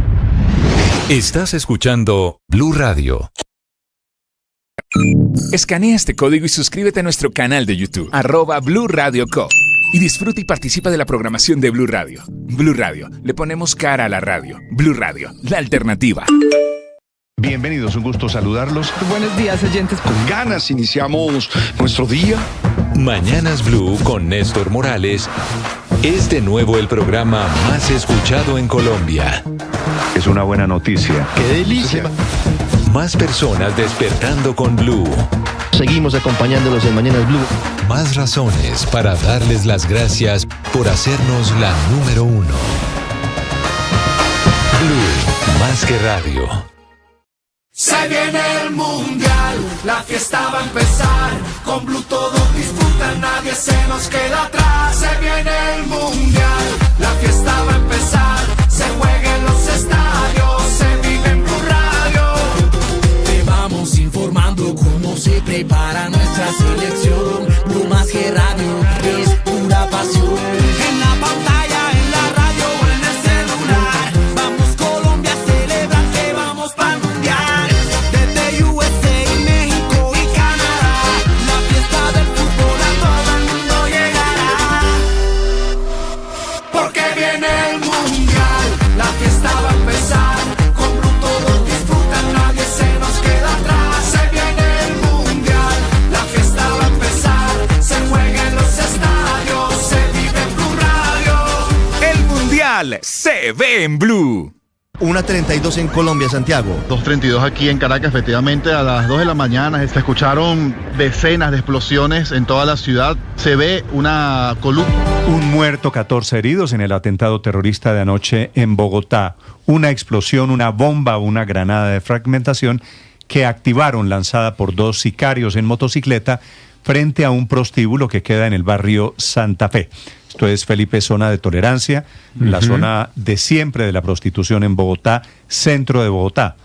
Estás escuchando Blue Radio. Escanea este código y suscríbete a nuestro canal de YouTube, @Blue Radio Co. Y disfruta y participa de la programación de Blue Radio. Blue Radio, le ponemos cara a la radio. Blue Radio, la alternativa. Bienvenidos, un gusto saludarlos. Buenos días, oyentes. Con ganas iniciamos nuestro día. Mañanas Blue con Néstor Morales es de nuevo el programa más escuchado en Colombia. Es una buena noticia. ¡Qué delicia! Más personas despertando con Blue. Seguimos acompañándolos en Mañanas Blue. Más razones para darles las gracias por hacernos la número 1. Blue, más que radio. Se viene el mundial, la fiesta va a empezar. Con Blue todos disfrutan, nadie se nos queda atrás. Se viene el mundial, la fiesta va a empezar. Se juega en los estadios, se vive en Blue Radio. Te vamos informando cómo se prepara nuestra selección. Blue más que radio es pura pasión. En la pantalla, en la radio o en el celular. Vamos Colombia a celebrar que vamos para el mundial. Desde USA, México y Canadá. La fiesta del fútbol a todo el mundo llegará. Porque viene el mundial, la fiesta va a empezar. Con Blue todos disfrutan, nadie se nos queda atrás. Se viene el mundial, la fiesta va a empezar. Se juega en los estadios, se vive en Blue Radio. El Mundial se ve en Blue. 1:32 en Colombia, Santiago. 2:32 aquí en Caracas. Efectivamente, a las 2 de la mañana se escucharon decenas de explosiones en toda la ciudad. Se ve una columna. Un muerto, 14 heridos en el atentado terrorista de anoche en Bogotá. Una explosión, una bomba, una granada de fragmentación que activaron, lanzada por 2 sicarios en motocicleta frente a un prostíbulo que queda en el barrio Santa Fe. Esto es, Felipe, zona de tolerancia, la zona de siempre de la prostitución en Bogotá, centro de Bogotá.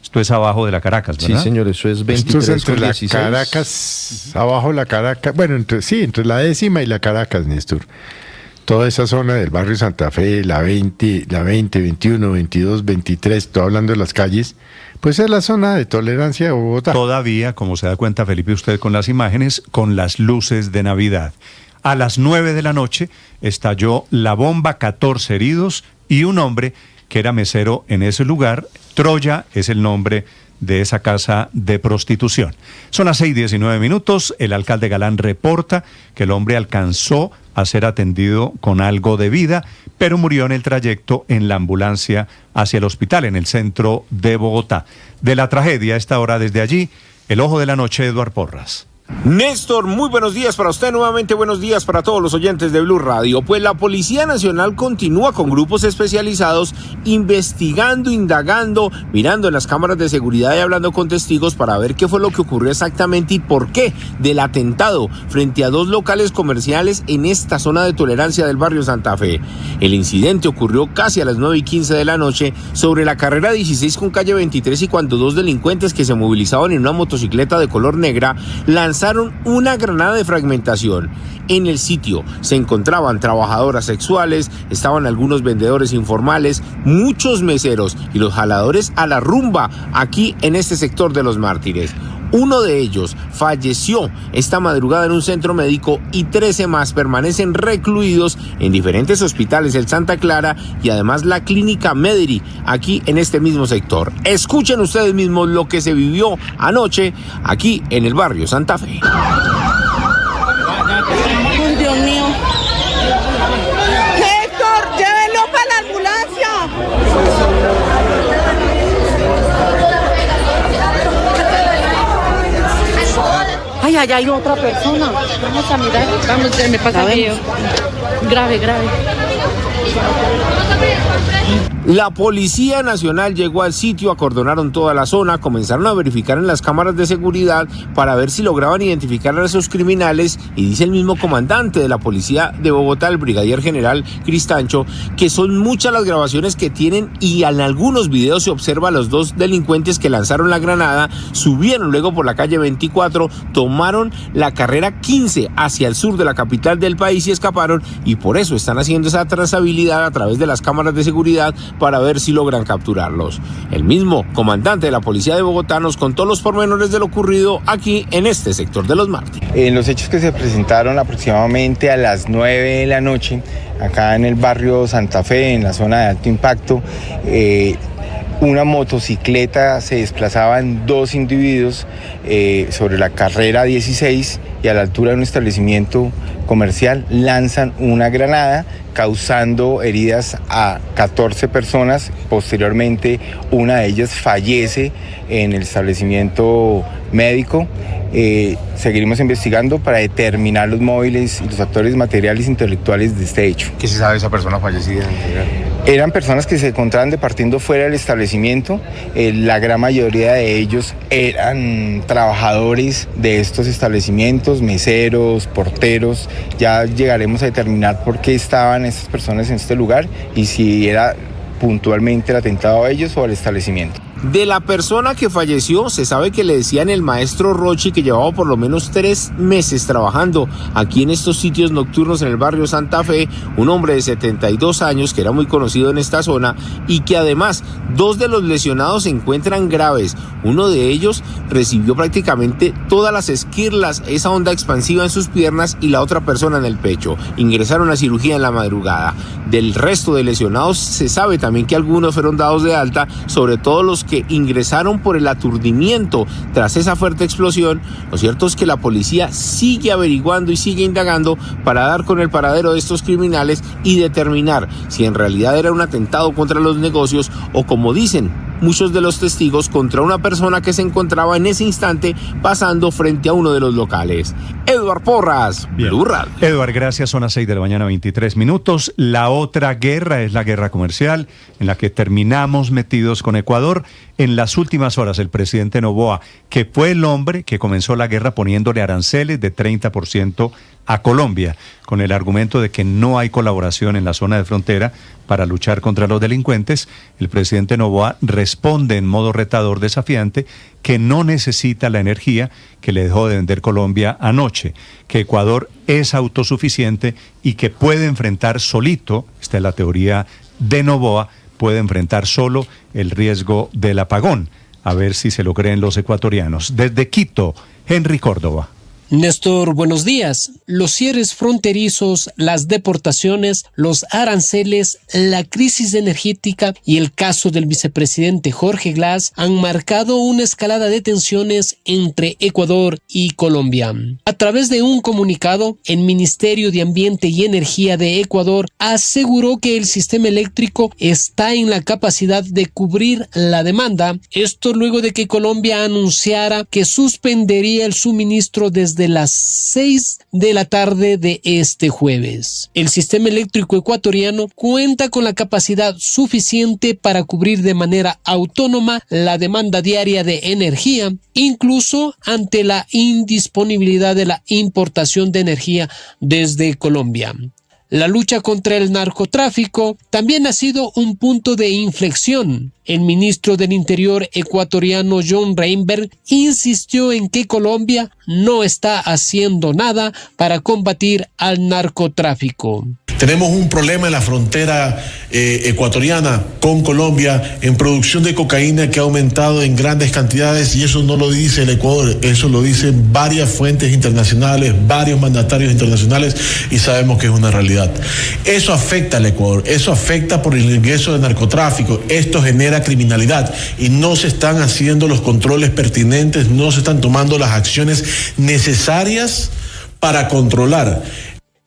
Esto es abajo de la Caracas, ¿verdad? Sí, señor, eso es 23 Esto es entre con la 16. Caracas, abajo de la Caracas, bueno, entre la 10ª y la Caracas, Néstor. Toda esa zona del barrio Santa Fe, la 20, 21, 22, 23, estoy hablando de las calles, pues es la zona de tolerancia de Bogotá. Todavía, como se da cuenta, Felipe, usted con las imágenes, con las luces de Navidad. A las 9 de la noche estalló la bomba, 14 heridos y un hombre que era mesero en ese lugar. Troya es el nombre de esa casa de prostitución. Son las 6:19. El alcalde Galán reporta que el hombre alcanzó a ser atendido con algo de vida, pero murió en el trayecto en la ambulancia hacia el hospital en el centro de Bogotá. De la tragedia a esta hora, desde allí, el ojo de la noche, Eduard Porras. Néstor, muy buenos días para usted, nuevamente buenos días para todos los oyentes de Blue Radio. Pues la Policía Nacional continúa con grupos especializados investigando, indagando, mirando en las cámaras de seguridad y hablando con testigos para ver qué fue lo que ocurrió exactamente y por qué del atentado frente a 2 locales comerciales en esta zona de tolerancia del barrio Santa Fe. El incidente ocurrió casi a las 9:15 de la noche sobre la carrera 16 con calle 23 y cuando 2 delincuentes que se movilizaban en una motocicleta de color negra lanzaron una granada de fragmentación. En el sitio se encontraban trabajadoras sexuales, estaban algunos vendedores informales, muchos meseros y los jaladores a la rumba aquí en este sector de Los Mártires. Uno de ellos falleció esta madrugada en un centro médico y 13 más permanecen recluidos en diferentes hospitales del Santa Clara y además la clínica Mederi aquí en este mismo sector. Escuchen ustedes mismos lo que se vivió anoche aquí en el barrio Santa Fe. Ay, Dios mío. Héctor, llévenlo para la ambulancia. Ay, allá hay otra persona. Vamos a mirar. Vamos, me pasa el video. Grave. La Policía Nacional llegó al sitio, acordonaron toda la zona, comenzaron a verificar en las cámaras de seguridad para ver si lograban identificar a esos criminales y dice el mismo comandante de la Policía de Bogotá, el brigadier general Cristancho, que son muchas las grabaciones que tienen y en algunos videos se observa a los 2 delincuentes que lanzaron la granada, subieron luego por la calle 24, tomaron la carrera 15 hacia el sur de la capital del país y escaparon y por eso están haciendo esa trazabilidad a través de las cámaras de seguridad para ver si logran capturarlos. El mismo comandante de la Policía de Bogotá nos contó los pormenores de lo ocurrido aquí en este sector de Los Mártires. En los hechos que se presentaron aproximadamente a las 9 de la noche, acá en el barrio Santa Fe, en la zona de alto impacto, una motocicleta se desplazaban 2 individuos sobre la carrera 16 y a la altura de un establecimiento comercial lanzan una granada causando heridas a 14 personas. Posteriormente, una de ellas fallece en el establecimiento médico. Seguiremos investigando para determinar los móviles y los factores materiales e intelectuales de este hecho. ¿Qué se sabe de esa persona fallecida? Eran personas que se encontraban departiendo fuera del establecimiento. La gran mayoría de ellos eran trabajadores de estos establecimientos, meseros, porteros. Ya llegaremos a determinar por qué estaban estas personas en este lugar y si era puntualmente el atentado a ellos o al establecimiento. De la persona que falleció se sabe que le decían el maestro Rochi, que llevaba por lo menos 3 meses trabajando aquí en estos sitios nocturnos en el barrio Santa Fe, un hombre de 72 años que era muy conocido en esta zona y que además 2 de los lesionados se encuentran graves. Uno de ellos recibió prácticamente todas las esquirlas, esa onda expansiva en sus piernas y la otra persona en el pecho. Ingresaron a cirugía en la madrugada. Del resto de lesionados se sabe también que algunos fueron dados de alta, sobre todo los que ingresaron por el aturdimiento tras esa fuerte explosión. Lo cierto es que la policía sigue averiguando y sigue indagando para dar con el paradero de estos criminales y determinar si en realidad era un atentado contra los negocios o, como dicen muchos de los testigos contra una persona que se encontraba en ese instante pasando frente a uno de los locales. Eduard Porras, Blue Radio. Eduard, gracias. Son las 6 de la mañana, 23 minutos. La otra guerra es la guerra comercial, en la que terminamos metidos con Ecuador. En las últimas horas, el presidente Noboa, que fue el hombre que comenzó la guerra poniéndole aranceles de 30% a Colombia, con el argumento de que no hay colaboración en la zona de frontera para luchar contra los delincuentes, el presidente Noboa responde en modo retador, desafiante, que no necesita la energía que le dejó de vender Colombia anoche, que Ecuador es autosuficiente y que puede enfrentar solito, esta es la teoría de Noboa, puede enfrentar solo el riesgo del apagón. A ver si se lo creen los ecuatorianos. Desde Quito, Henry Córdoba. Néstor, buenos días. Los cierres fronterizos, las deportaciones, los aranceles, la crisis energética y el caso del vicepresidente Jorge Glass han marcado una escalada de tensiones entre Ecuador y Colombia. A través de un comunicado, el Ministerio de Ambiente y Energía de Ecuador aseguró que el sistema eléctrico está en la capacidad de cubrir la demanda. Esto luego de que Colombia anunciara que suspendería el suministro desde las 6 de la tarde de este jueves. El sistema eléctrico ecuatoriano cuenta con la capacidad suficiente para cubrir de manera autónoma la demanda diaria de energía, incluso ante la indisponibilidad de la importación de energía desde Colombia. La lucha contra el narcotráfico también ha sido un punto de inflexión. El ministro del Interior ecuatoriano John Reinberg insistió en que Colombia no está haciendo nada para combatir al narcotráfico. Tenemos un problema en la frontera ecuatoriana con Colombia en producción de cocaína que ha aumentado en grandes cantidades, y eso no lo dice el Ecuador, eso lo dicen varias fuentes internacionales, varios mandatarios internacionales, y sabemos que es una realidad. Eso afecta al Ecuador, eso afecta por el ingreso de narcotráfico, esto genera criminalidad y no se están haciendo los controles pertinentes, no se están tomando las acciones necesarias para controlar.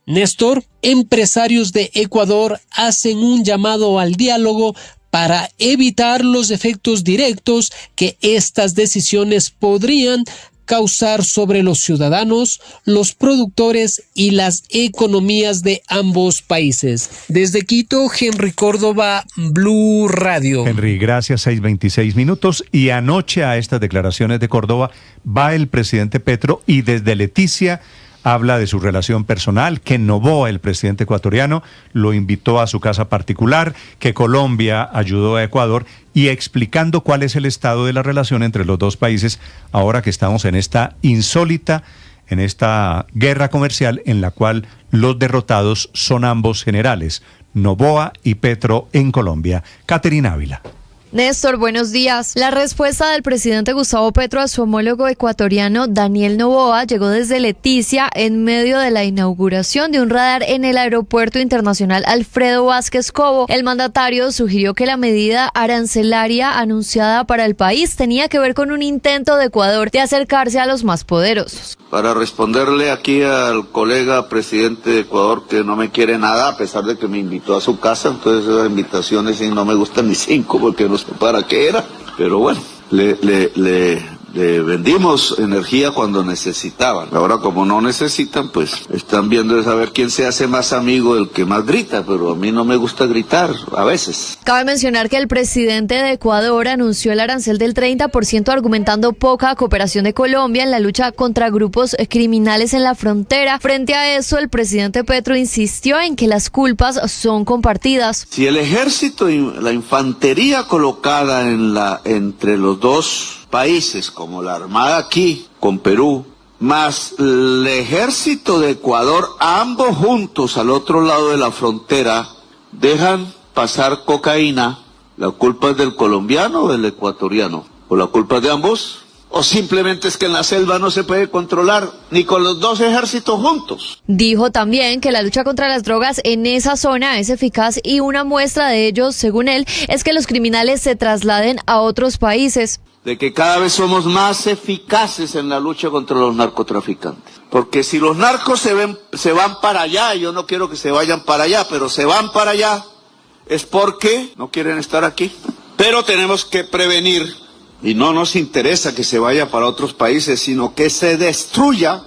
Néstor, empresarios de Ecuador hacen un llamado al diálogo para evitar los efectos directos que estas decisiones podrían causar sobre los ciudadanos, los productores y las economías de ambos países. Desde Quito, Henry Córdoba, Blue Radio. Henry, gracias. 6:26 minutos. Y anoche a estas declaraciones de Córdoba va el presidente Petro y desde Leticia habla de su relación personal, que Noboa, el presidente ecuatoriano, lo invitó a su casa particular, que Colombia ayudó a Ecuador, y explicando cuál es el estado de la relación entre los dos países ahora que estamos en esta insólita, en esta guerra comercial en la cual los derrotados son ambos generales, Noboa y Petro en Colombia. Caterina Ávila. Néstor, buenos días. La respuesta del presidente Gustavo Petro a su homólogo ecuatoriano Daniel Noboa llegó desde Leticia en medio de la inauguración de un radar en el Aeropuerto Internacional Alfredo Vázquez Cobo. El mandatario sugirió que la medida arancelaria anunciada para el país tenía que ver con un intento de Ecuador de acercarse a los más poderosos. Para responderle aquí al colega presidente de Ecuador que no me quiere nada, a pesar de que me invitó a su casa, entonces esas invitaciones y no me gustan ni 5 porque no sé para qué era, pero bueno, le vendimos energía cuando necesitaban. Ahora como no necesitan, pues están viendo de saber quién se hace más amigo del que más grita, pero a mí no me gusta gritar a veces. Cabe mencionar que el presidente de Ecuador anunció el arancel del 30% argumentando poca cooperación de Colombia en la lucha contra grupos criminales en la frontera. Frente a eso, el presidente Petro insistió en que las culpas son compartidas. Si el ejército y la infantería colocada entre los dos países, como la Armada aquí, con Perú, más el ejército de Ecuador, ambos juntos al otro lado de la frontera, dejan pasar cocaína, ¿la culpa es del colombiano o del ecuatoriano? ¿O la culpa es de ambos? ¿O simplemente es que en la selva no se puede controlar ni con los dos ejércitos juntos? Dijo también que la lucha contra las drogas en esa zona es eficaz y una muestra de ello, según él, es que los criminales se trasladen a otros países. De que cada vez somos más eficaces en la lucha contra los narcotraficantes. Porque si los narcos se van para allá, yo no quiero que se vayan para allá, pero se van para allá, es porque no quieren estar aquí. Pero tenemos que prevenir, y no nos interesa que se vaya para otros países, sino que se destruya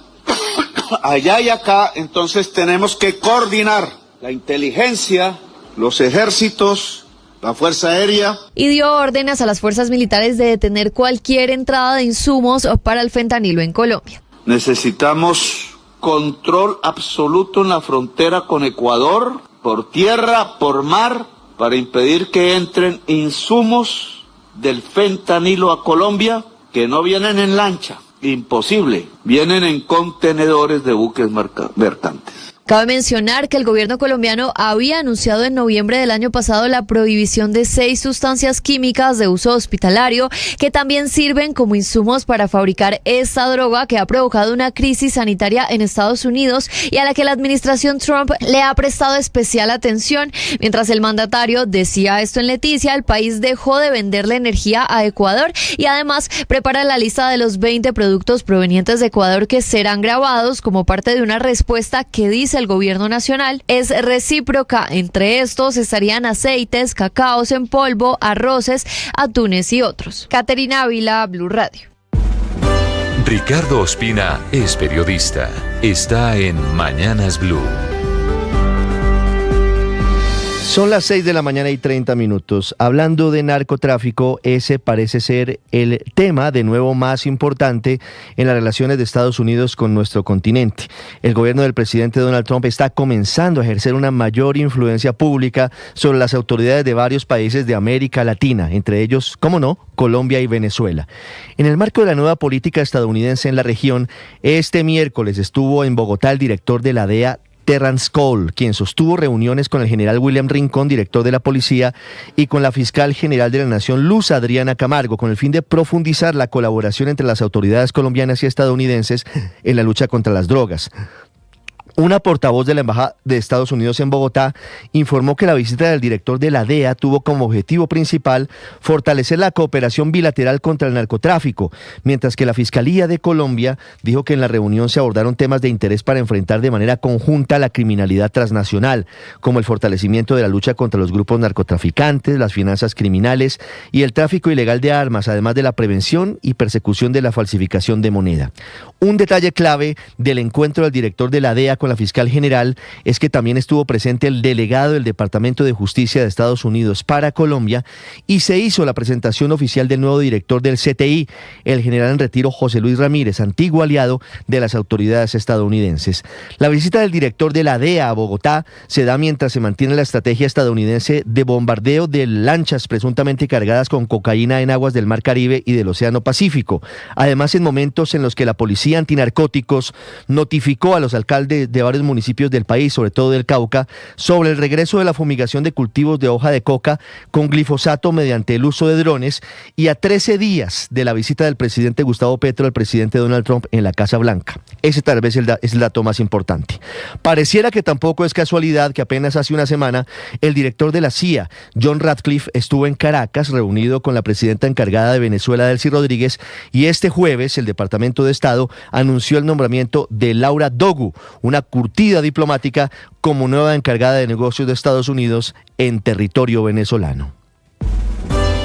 allá y acá. Entonces tenemos que coordinar la inteligencia, los ejércitos, la Fuerza Aérea. Y dio órdenes a las fuerzas militares de detener cualquier entrada de insumos para el fentanilo en Colombia. Necesitamos control absoluto en la frontera con Ecuador, por tierra, por mar, para impedir que entren insumos del fentanilo a Colombia, que no vienen en lancha, imposible, vienen en contenedores de buques mercantes. Cabe mencionar que el gobierno colombiano había anunciado en noviembre del año pasado la prohibición de 6 sustancias químicas de uso hospitalario que también sirven como insumos para fabricar esta droga que ha provocado una crisis sanitaria en Estados Unidos y a la que la administración Trump le ha prestado especial atención. Mientras el mandatario decía esto en Leticia, el país dejó de venderle energía a Ecuador y además prepara la lista de los 20 productos provenientes de Ecuador que serán grabados como parte de una respuesta que dice el gobierno nacional es recíproca. Entre estos estarían aceites, cacaos en polvo, arroces, atunes y otros. Caterina Ávila, Blue Radio. Ricardo Ospina es periodista. Está en Mañanas Blue. Son las 6 de la mañana y 30 minutos. Hablando de narcotráfico, ese parece ser el tema de nuevo más importante en las relaciones de Estados Unidos con nuestro continente. El gobierno del presidente Donald Trump está comenzando a ejercer una mayor influencia pública sobre las autoridades de varios países de América Latina, entre ellos, cómo no, Colombia y Venezuela. En el marco de la nueva política estadounidense en la región, este miércoles estuvo en Bogotá el director de la DEA, Terrence Cole, quien sostuvo reuniones con el general William Rincón, director de la policía, y con la fiscal general de la Nación, Luz Adriana Camargo, con el fin de profundizar la colaboración entre las autoridades colombianas y estadounidenses en la lucha contra las drogas. Una portavoz de la Embajada de Estados Unidos en Bogotá informó que la visita del director de la DEA tuvo como objetivo principal fortalecer la cooperación bilateral contra el narcotráfico, mientras que la Fiscalía de Colombia dijo que en la reunión se abordaron temas de interés para enfrentar de manera conjunta la criminalidad transnacional, como el fortalecimiento de la lucha contra los grupos narcotraficantes, las finanzas criminales y el tráfico ilegal de armas, además de la prevención y persecución de la falsificación de moneda. Un detalle clave del encuentro del director de la DEA con la fiscal general es que también estuvo presente el delegado del Departamento de Justicia de Estados Unidos para Colombia y se hizo la presentación oficial del nuevo director del CTI, el general en retiro José Luis Ramírez, antiguo aliado de las autoridades estadounidenses. La visita del director de la DEA a Bogotá se da mientras se mantiene la estrategia estadounidense de bombardeo de lanchas presuntamente cargadas con cocaína en aguas del Mar Caribe y del Océano Pacífico. Además, en momentos en los que la policía antinarcóticos notificó a los alcaldes de varios municipios del país, sobre todo del Cauca, sobre el regreso de la fumigación de cultivos de hoja de coca con glifosato mediante el uso de drones, y a 13 días de la visita del presidente Gustavo Petro al presidente Donald Trump en la Casa Blanca. Ese tal vez es el dato más importante. Pareciera que tampoco es casualidad que apenas hace una semana el director de la CIA, John Ratcliffe, estuvo en Caracas reunido con la presidenta encargada de Venezuela, Delcy Rodríguez, y este jueves el Departamento de Estado anunció el nombramiento de Laura Dogu, una curtida diplomática, como nueva encargada de negocios de Estados Unidos en territorio venezolano.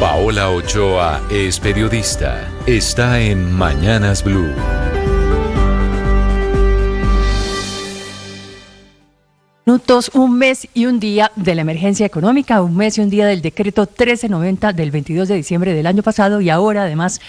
Paola Ochoa es periodista. Está en Mañanas Blue. Minutos, un mes y un día de la emergencia económica, un mes y un día del decreto 1390 del 22 de diciembre del año pasado y ahora además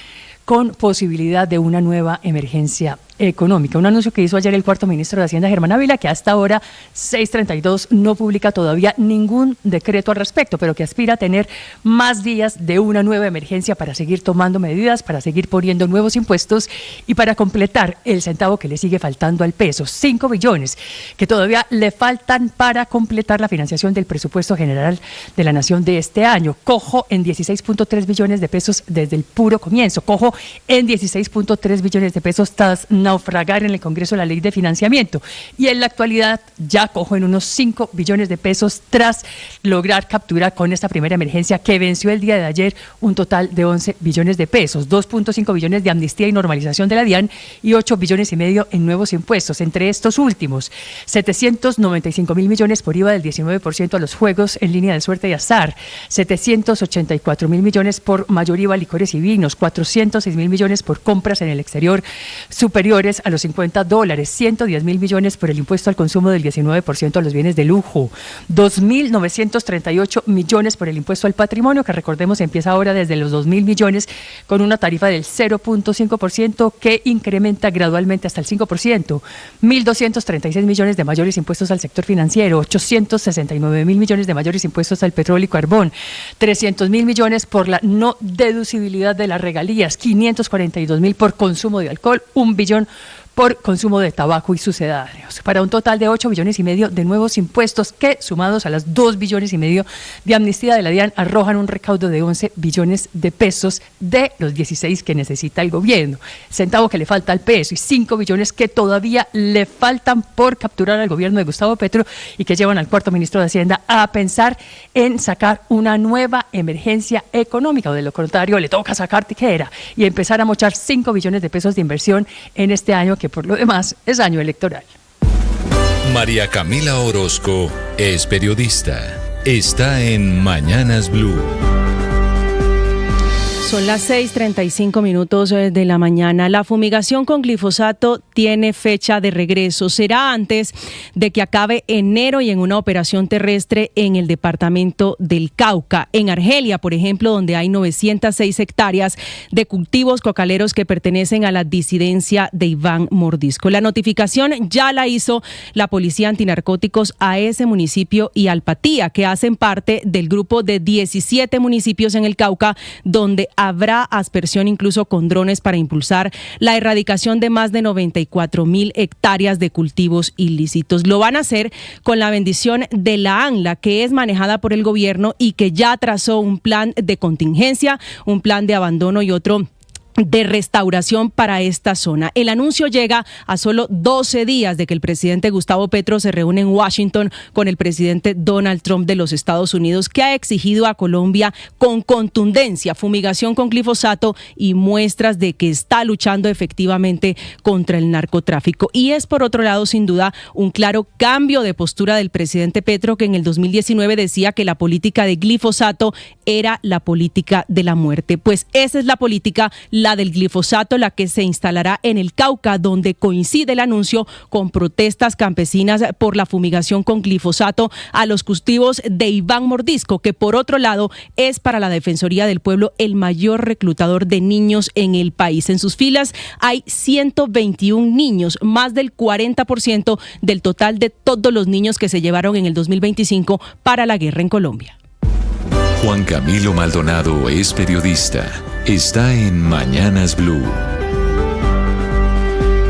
con posibilidad de una nueva emergencia económica. Un anuncio que hizo ayer el cuarto ministro de Hacienda, Germán Ávila, que hasta ahora, 6:32, no publica todavía ningún decreto al respecto, pero que aspira a tener más días de una nueva emergencia para seguir tomando medidas, para seguir poniendo nuevos impuestos y para completar el centavo que le sigue faltando al peso, 5 billones, que todavía le faltan para completar la financiación del presupuesto general de la nación de este año. Cojo en 16.3 billones de pesos desde el puro comienzo, cojo en 16.3 billones de pesos tras naufragar en el Congreso la ley de financiamiento. Y en la actualidad ya cojo en unos 5 billones de pesos tras lograr capturar con esta primera emergencia que venció el día de ayer un total de 11 billones de pesos, 2.5 billones de amnistía y normalización de la DIAN y 8 billones y medio en nuevos impuestos. Entre estos últimos, 795.000 millones por IVA del 19% a los juegos en línea de suerte y azar, 784.000 millones por mayor IVA a licores y vinos, 406.000 millones por compras en el exterior superiores a los $50, 110.000 millones por el impuesto al consumo del 19% a los bienes de lujo, 2.938 millones por el impuesto al patrimonio, que recordemos empieza ahora desde los 2.000 millones con una tarifa del 0.5% que incrementa gradualmente hasta el 5%, 1.236 millones de mayores impuestos al sector financiero, 869.000 millones de mayores impuestos al petróleo y carbón, 300.000 millones por la no deducibilidad de las regalías, 542.000 por consumo de alcohol, 1 billón por consumo de tabaco y sucedáneos, para un total de 8 billones y medio de nuevos impuestos que, sumados a las 2 billones y medio de amnistía de la DIAN, arrojan un recaudo de 11 billones de pesos de los 16 que necesita el gobierno, centavo que le falta al peso y 5 billones que todavía le faltan por capturar al gobierno de Gustavo Petro y que llevan al cuarto ministro de Hacienda a pensar en sacar una nueva emergencia económica, o de lo contrario le toca sacar tijera y empezar a mochar 5 billones de pesos de inversión en este año que por lo demás es año electoral. María Camila Orozco es periodista. Está en Mañanas Blue. Son las 6:35 de la mañana. La fumigación con glifosato tiene fecha de regreso. Será antes de que acabe enero y en una operación terrestre en el departamento del Cauca. En Argelia, por ejemplo, donde hay 906 hectáreas de cultivos cocaleros que pertenecen a la disidencia de Iván Mordisco. La notificación ya la hizo la Policía Antinarcóticos a ese municipio y Alpatía, que hacen parte del grupo de 17 municipios en el Cauca, donde habrá aspersión incluso con drones para impulsar la erradicación de más de 94.000 hectáreas de cultivos ilícitos. Lo van a hacer con la bendición de la ANLA, que es manejada por el gobierno y que ya trazó un plan de contingencia, un plan de abandono y otro de restauración para esta zona. El anuncio llega a solo 12 días de que el presidente Gustavo Petro se reúne en Washington con el presidente Donald Trump de los Estados Unidos, que ha exigido a Colombia con contundencia fumigación con glifosato y muestras de que está luchando efectivamente contra el narcotráfico. Y es, por otro lado, sin duda, un claro cambio de postura del presidente Petro, que en el 2019 decía que la política de glifosato era la política de la muerte. Pues esa es la política, la del glifosato, la que se instalará en el Cauca, donde coincide el anuncio con protestas campesinas por la fumigación con glifosato a los cultivos de Iván Mordisco, que por otro lado es para la Defensoría del Pueblo el mayor reclutador de niños en el país. En sus filas hay 121 niños, más del 40% del total de todos los niños que se llevaron en el 2025 para la guerra en Colombia. Juan Camilo Maldonado es periodista. Está en Mañanas Blue.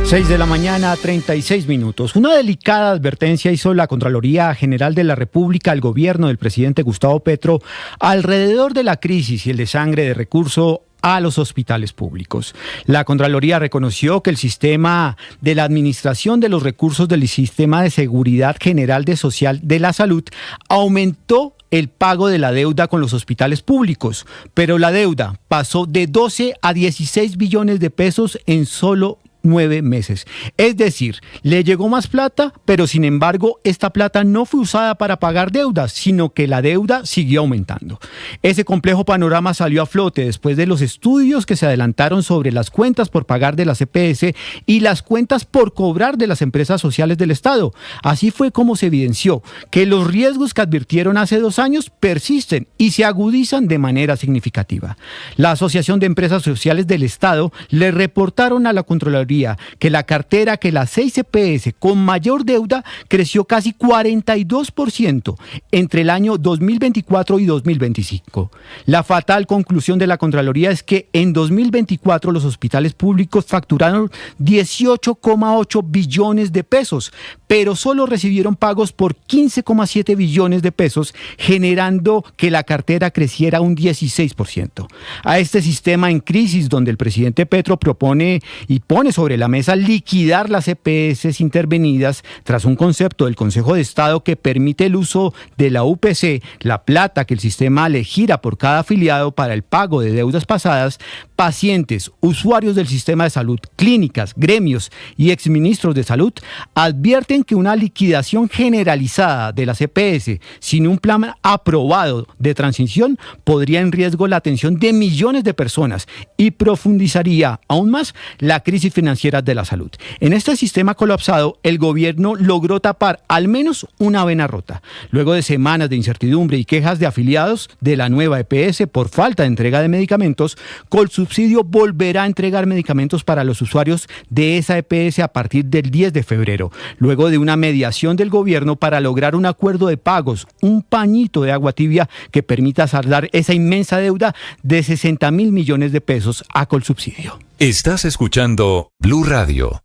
6 de la mañana, 36 minutos. Una delicada advertencia hizo la Contraloría General de la República al gobierno del presidente Gustavo Petro alrededor de la crisis y el desangre de recursos a los hospitales públicos. La Contraloría reconoció que el sistema de la administración de los recursos del Sistema de Seguridad General Social de la Salud aumentó el pago de la deuda con los hospitales públicos, pero la deuda pasó de 12 a 16 billones de pesos en solo 9 meses. Es decir, le llegó más plata, pero sin embargo, esta plata no fue usada para pagar deudas, sino que la deuda siguió aumentando. Ese complejo panorama salió a flote después de los estudios que se adelantaron sobre las cuentas por pagar de las EPS y las cuentas por cobrar de las empresas sociales del Estado. Así fue como se evidenció que los riesgos que advirtieron hace 2 años persisten y se agudizan de manera significativa. La Asociación de Empresas Sociales del Estado le reportaron a la Contraloría que la cartera, que las 6 EPS con mayor deuda creció casi 42% entre el año 2024 y 2025. La fatal conclusión de la Contraloría es que en 2024 los hospitales públicos facturaron 18,8 billones de pesos, pero solo recibieron pagos por 15,7 billones de pesos, generando que la cartera creciera un 16%. A este sistema en crisis, donde el presidente Petro propone y pone sobre la mesa liquidar las EPS intervenidas tras un concepto del Consejo de Estado que permite el uso de la UPC, la plata que el sistema le gira por cada afiliado para el pago de deudas pasadas. Pacientes, usuarios del sistema de salud, clínicas, gremios y exministros de salud advierten que una liquidación generalizada de las EPS sin un plan aprobado de transición podría en riesgo la atención de millones de personas y profundizaría aún más la crisis financiera de la salud. En este sistema colapsado, el gobierno logró tapar al menos una vena rota. Luego de semanas de incertidumbre y quejas de afiliados de la nueva EPS por falta de entrega de medicamentos, Colsubsidio volverá a entregar medicamentos para los usuarios de esa EPS a partir del 10 de febrero. Luego de una mediación del gobierno para lograr un acuerdo de pagos, un pañito de agua tibia que permita saldar esa inmensa deuda de 60.000 millones de pesos a Colsubsidio. Estás escuchando Blue Radio.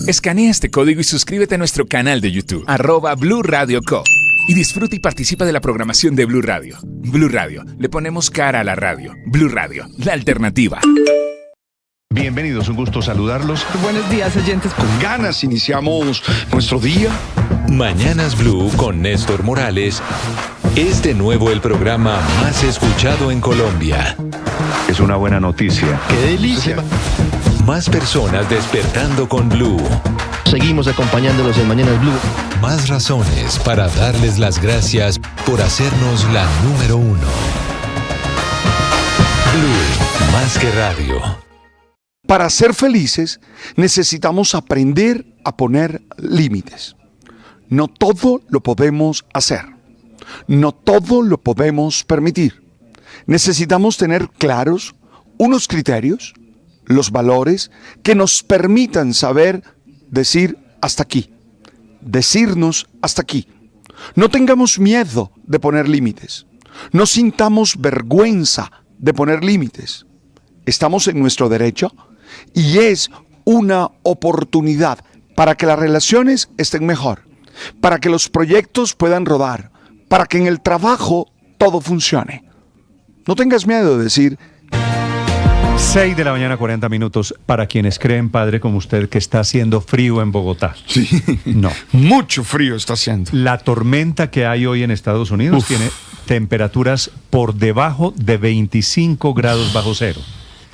Escanea este código y suscríbete a nuestro canal de YouTube, @Blue Radio Co. Y disfruta y participa de la programación de Blue Radio. Blue Radio, le ponemos cara a la radio. Blue Radio, la alternativa. Bienvenidos, un gusto saludarlos. Buenos días, oyentes. Con ganas iniciamos nuestro día. Mañanas Blue con Néstor Morales es de nuevo el programa más escuchado en Colombia. Es una buena noticia. ¡Qué delicia! Más personas despertando con Blue. Seguimos acompañándolos en Mañanas Blue. Más razones para darles las gracias por hacernos la número 1. Blue, más que radio. Para ser felices necesitamos aprender a poner límites. No todo lo podemos hacer. No todo lo podemos permitir. Necesitamos tener claros unos criterios, los valores que nos permitan saber decir hasta aquí, decirnos hasta aquí. No tengamos miedo de poner límites. No sintamos vergüenza de poner límites. Estamos en nuestro derecho y es una oportunidad para que las relaciones estén mejor, para que los proyectos puedan rodar, para que en el trabajo todo funcione. No tengas miedo de decir... 6 de la mañana, 40 minutos. Para quienes creen, padre, como usted, que está haciendo frío en Bogotá. Sí, no. Mucho frío está haciendo. La tormenta que hay hoy en Estados Unidos tiene temperaturas por debajo de 25 grados bajo cero.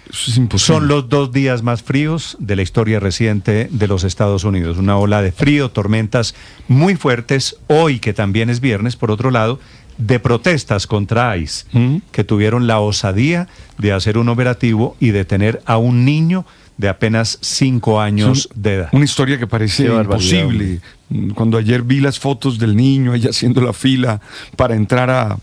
Eso es imposible. Son los 2 días más fríos de la historia reciente de los Estados Unidos. Una ola de frío, tormentas muy fuertes. Hoy, que también es viernes, por otro lado, de protestas contra ICE, que tuvieron la osadía de hacer un operativo y detener a un niño de apenas 5 años de edad. Una historia que parece imposible. Cuando ayer vi las fotos del niño ahí haciendo la fila para entrar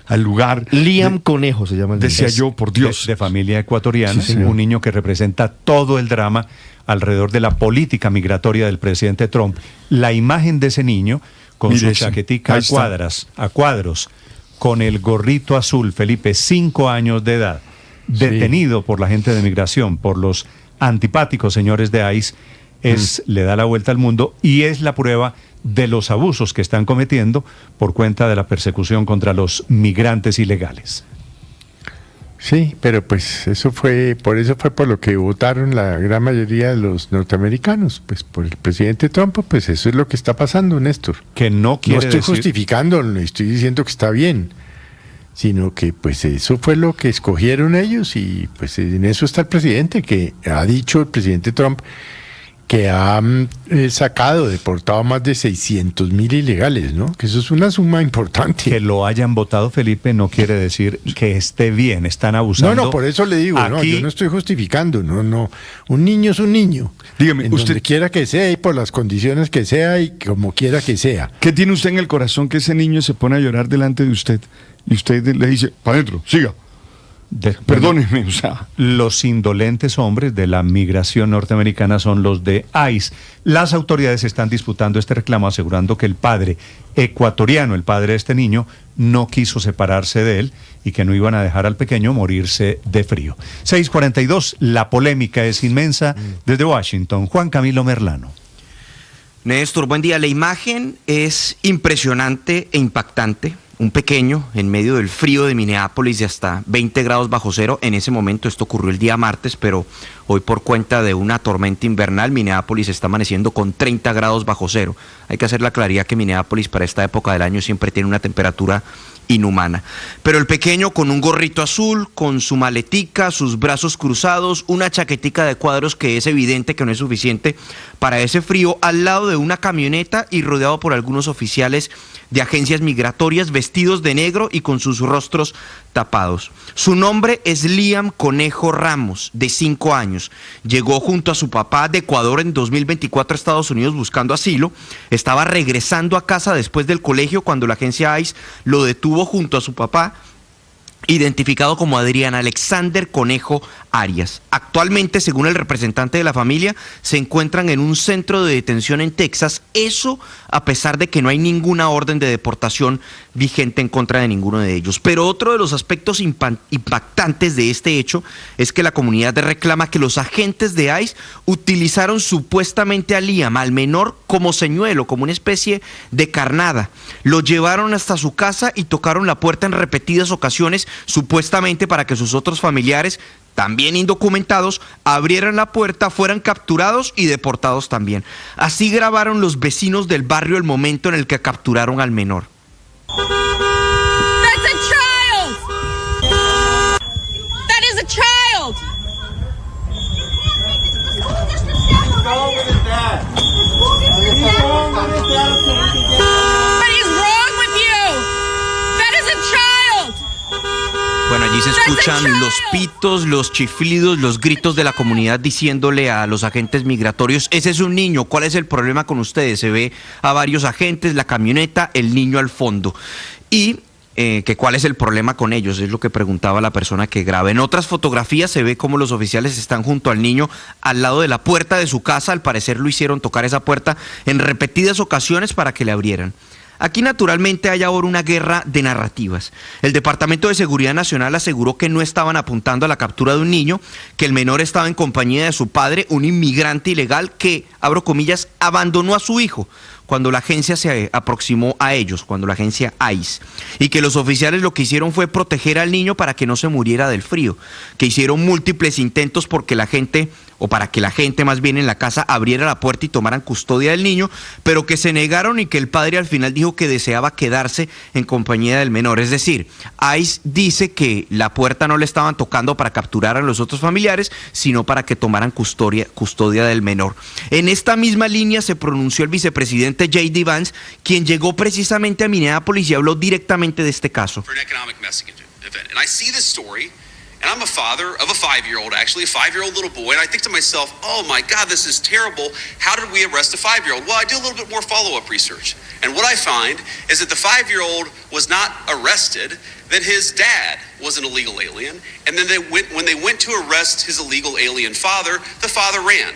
al lugar. Liam Conejo se llama el niño. Decía yo, por Dios. De familia ecuatoriana, Sí, un niño que representa todo el drama alrededor de la política migratoria del presidente Trump. La imagen de ese niño con Mire su eso. chaquetica Ahí a cuadros, con el gorrito azul, Felipe, 5 años de edad, detenido por la gente de migración, por los antipáticos señores de ICE, le da la vuelta al mundo y es la prueba de los abusos que están cometiendo por cuenta de la persecución contra los migrantes ilegales. Sí, pero pues por eso fue por lo que votaron la gran mayoría de los norteamericanos, pues por el presidente Trump, pues eso es lo que está pasando, Néstor. Que no quiere estoy decir... justificando, no estoy diciendo que está bien, sino que pues eso fue lo que escogieron ellos y pues en eso está el presidente, que ha dicho el presidente Trump que ha deportado más de 600,000 ilegales, ¿no? Que eso es una suma importante. Que lo hayan votado, Felipe, no quiere decir que esté bien, están abusando. No, por eso le digo, no, yo no estoy justificando, no. Un niño es un niño. Dígame, en donde quiera que sea y por las condiciones que sea y como quiera que sea. ¿Qué tiene usted en el corazón que ese niño se pone a llorar delante de usted y usted le dice, para adentro, siga? Perdóneme, o sea. Los indolentes hombres de la migración norteamericana son los de ICE. Las autoridades están disputando este reclamo, asegurando que el padre ecuatoriano, el padre de este niño, no quiso separarse de él y que no iban a dejar al pequeño morirse de frío. 6:42, la polémica es inmensa. Desde Washington, Juan Camilo Merlano. Néstor, buen día. La imagen es impresionante e impactante. un pequeño en medio del frío de Minneapolis de hasta 20 grados bajo cero. En ese momento esto ocurrió el día martes, pero hoy por cuenta de una tormenta invernal, Minneapolis está amaneciendo con 30 grados bajo cero. Hay que hacer la claridad que Minneapolis para esta época del año siempre tiene una temperatura inhumana. Pero el pequeño con un gorrito azul, con su maletica, sus brazos cruzados, una chaquetica de cuadros que es evidente que no es suficiente para ese frío, al lado de una camioneta y rodeado por algunos oficiales de agencias migratorias vestidos de negro y con sus rostros tapados. Su nombre es Liam Conejo Ramos, de 5 años. Llegó junto a su papá de Ecuador en 2024 a Estados Unidos buscando asilo. Estaba regresando a casa después del colegio cuando la agencia ICE lo detuvo junto a su papá, identificado como Adrián Alexander Conejo Arias. Actualmente, según el representante de la familia, se encuentran en un centro de detención en Texas, eso a pesar de que no hay ninguna orden de deportación vigente en contra de ninguno de ellos. Pero otro de los aspectos impactantes de este hecho es que la comunidad reclama que los agentes de ICE utilizaron supuestamente a Liam, al menor, como señuelo, como una especie de carnada. Lo llevaron hasta su casa y tocaron la puerta en repetidas ocasiones, supuestamente para que sus otros familiares, también indocumentados, abrieran la puerta, fueran capturados y deportados también. Así grabaron los vecinos del barrio el momento en el que capturaron al menor. That's a child. That is a child. What is wrong with you? That is a child. Bueno, allí se escuchan los pitos, los chiflidos, los gritos de la comunidad diciéndole a los agentes migratorios: ese es un niño, ¿cuál es el problema con ustedes? Se ve a varios agentes, la camioneta, el niño al fondo. Y que cuál es el problema con ellos, es lo que preguntaba la persona que graba. En otras fotografías se ve cómo los oficiales están junto al niño al lado de la puerta de su casa. Al parecer lo hicieron tocar esa puerta en repetidas ocasiones para que le abrieran. Aquí naturalmente hay ahora una guerra de narrativas. El Departamento de Seguridad Nacional aseguró que no estaban apuntando a la captura de un niño, que el menor estaba en compañía de su padre, un inmigrante ilegal que, abro comillas, abandonó a su hijo cuando la agencia se aproximó a ellos, cuando la agencia ICE, y que los oficiales lo que hicieron fue proteger al niño para que no se muriera del frío, que hicieron múltiples intentos porque la gente, o para que la gente más bien en la casa abriera la puerta y tomaran custodia del niño, pero que se negaron y que el padre al final dijo que deseaba quedarse en compañía del menor. Es decir, ICE dice que la puerta no le estaban tocando para capturar a los otros familiares, sino para que tomaran custodia del menor. En esta misma línea se pronunció el vicepresidente J.D. Vance, quien llegó precisamente a Minneapolis y habló directamente de este caso. And I'm a father of a 5-year-old, actually, a 5-year-old little boy. And I think to myself, oh my God, this is terrible. How did we arrest a 5-year-old? Well, I do a little bit more follow-up research. And what I find is that the 5-year-old was not arrested, that his dad was an illegal alien. And then when they went to arrest his illegal alien father, the father ran.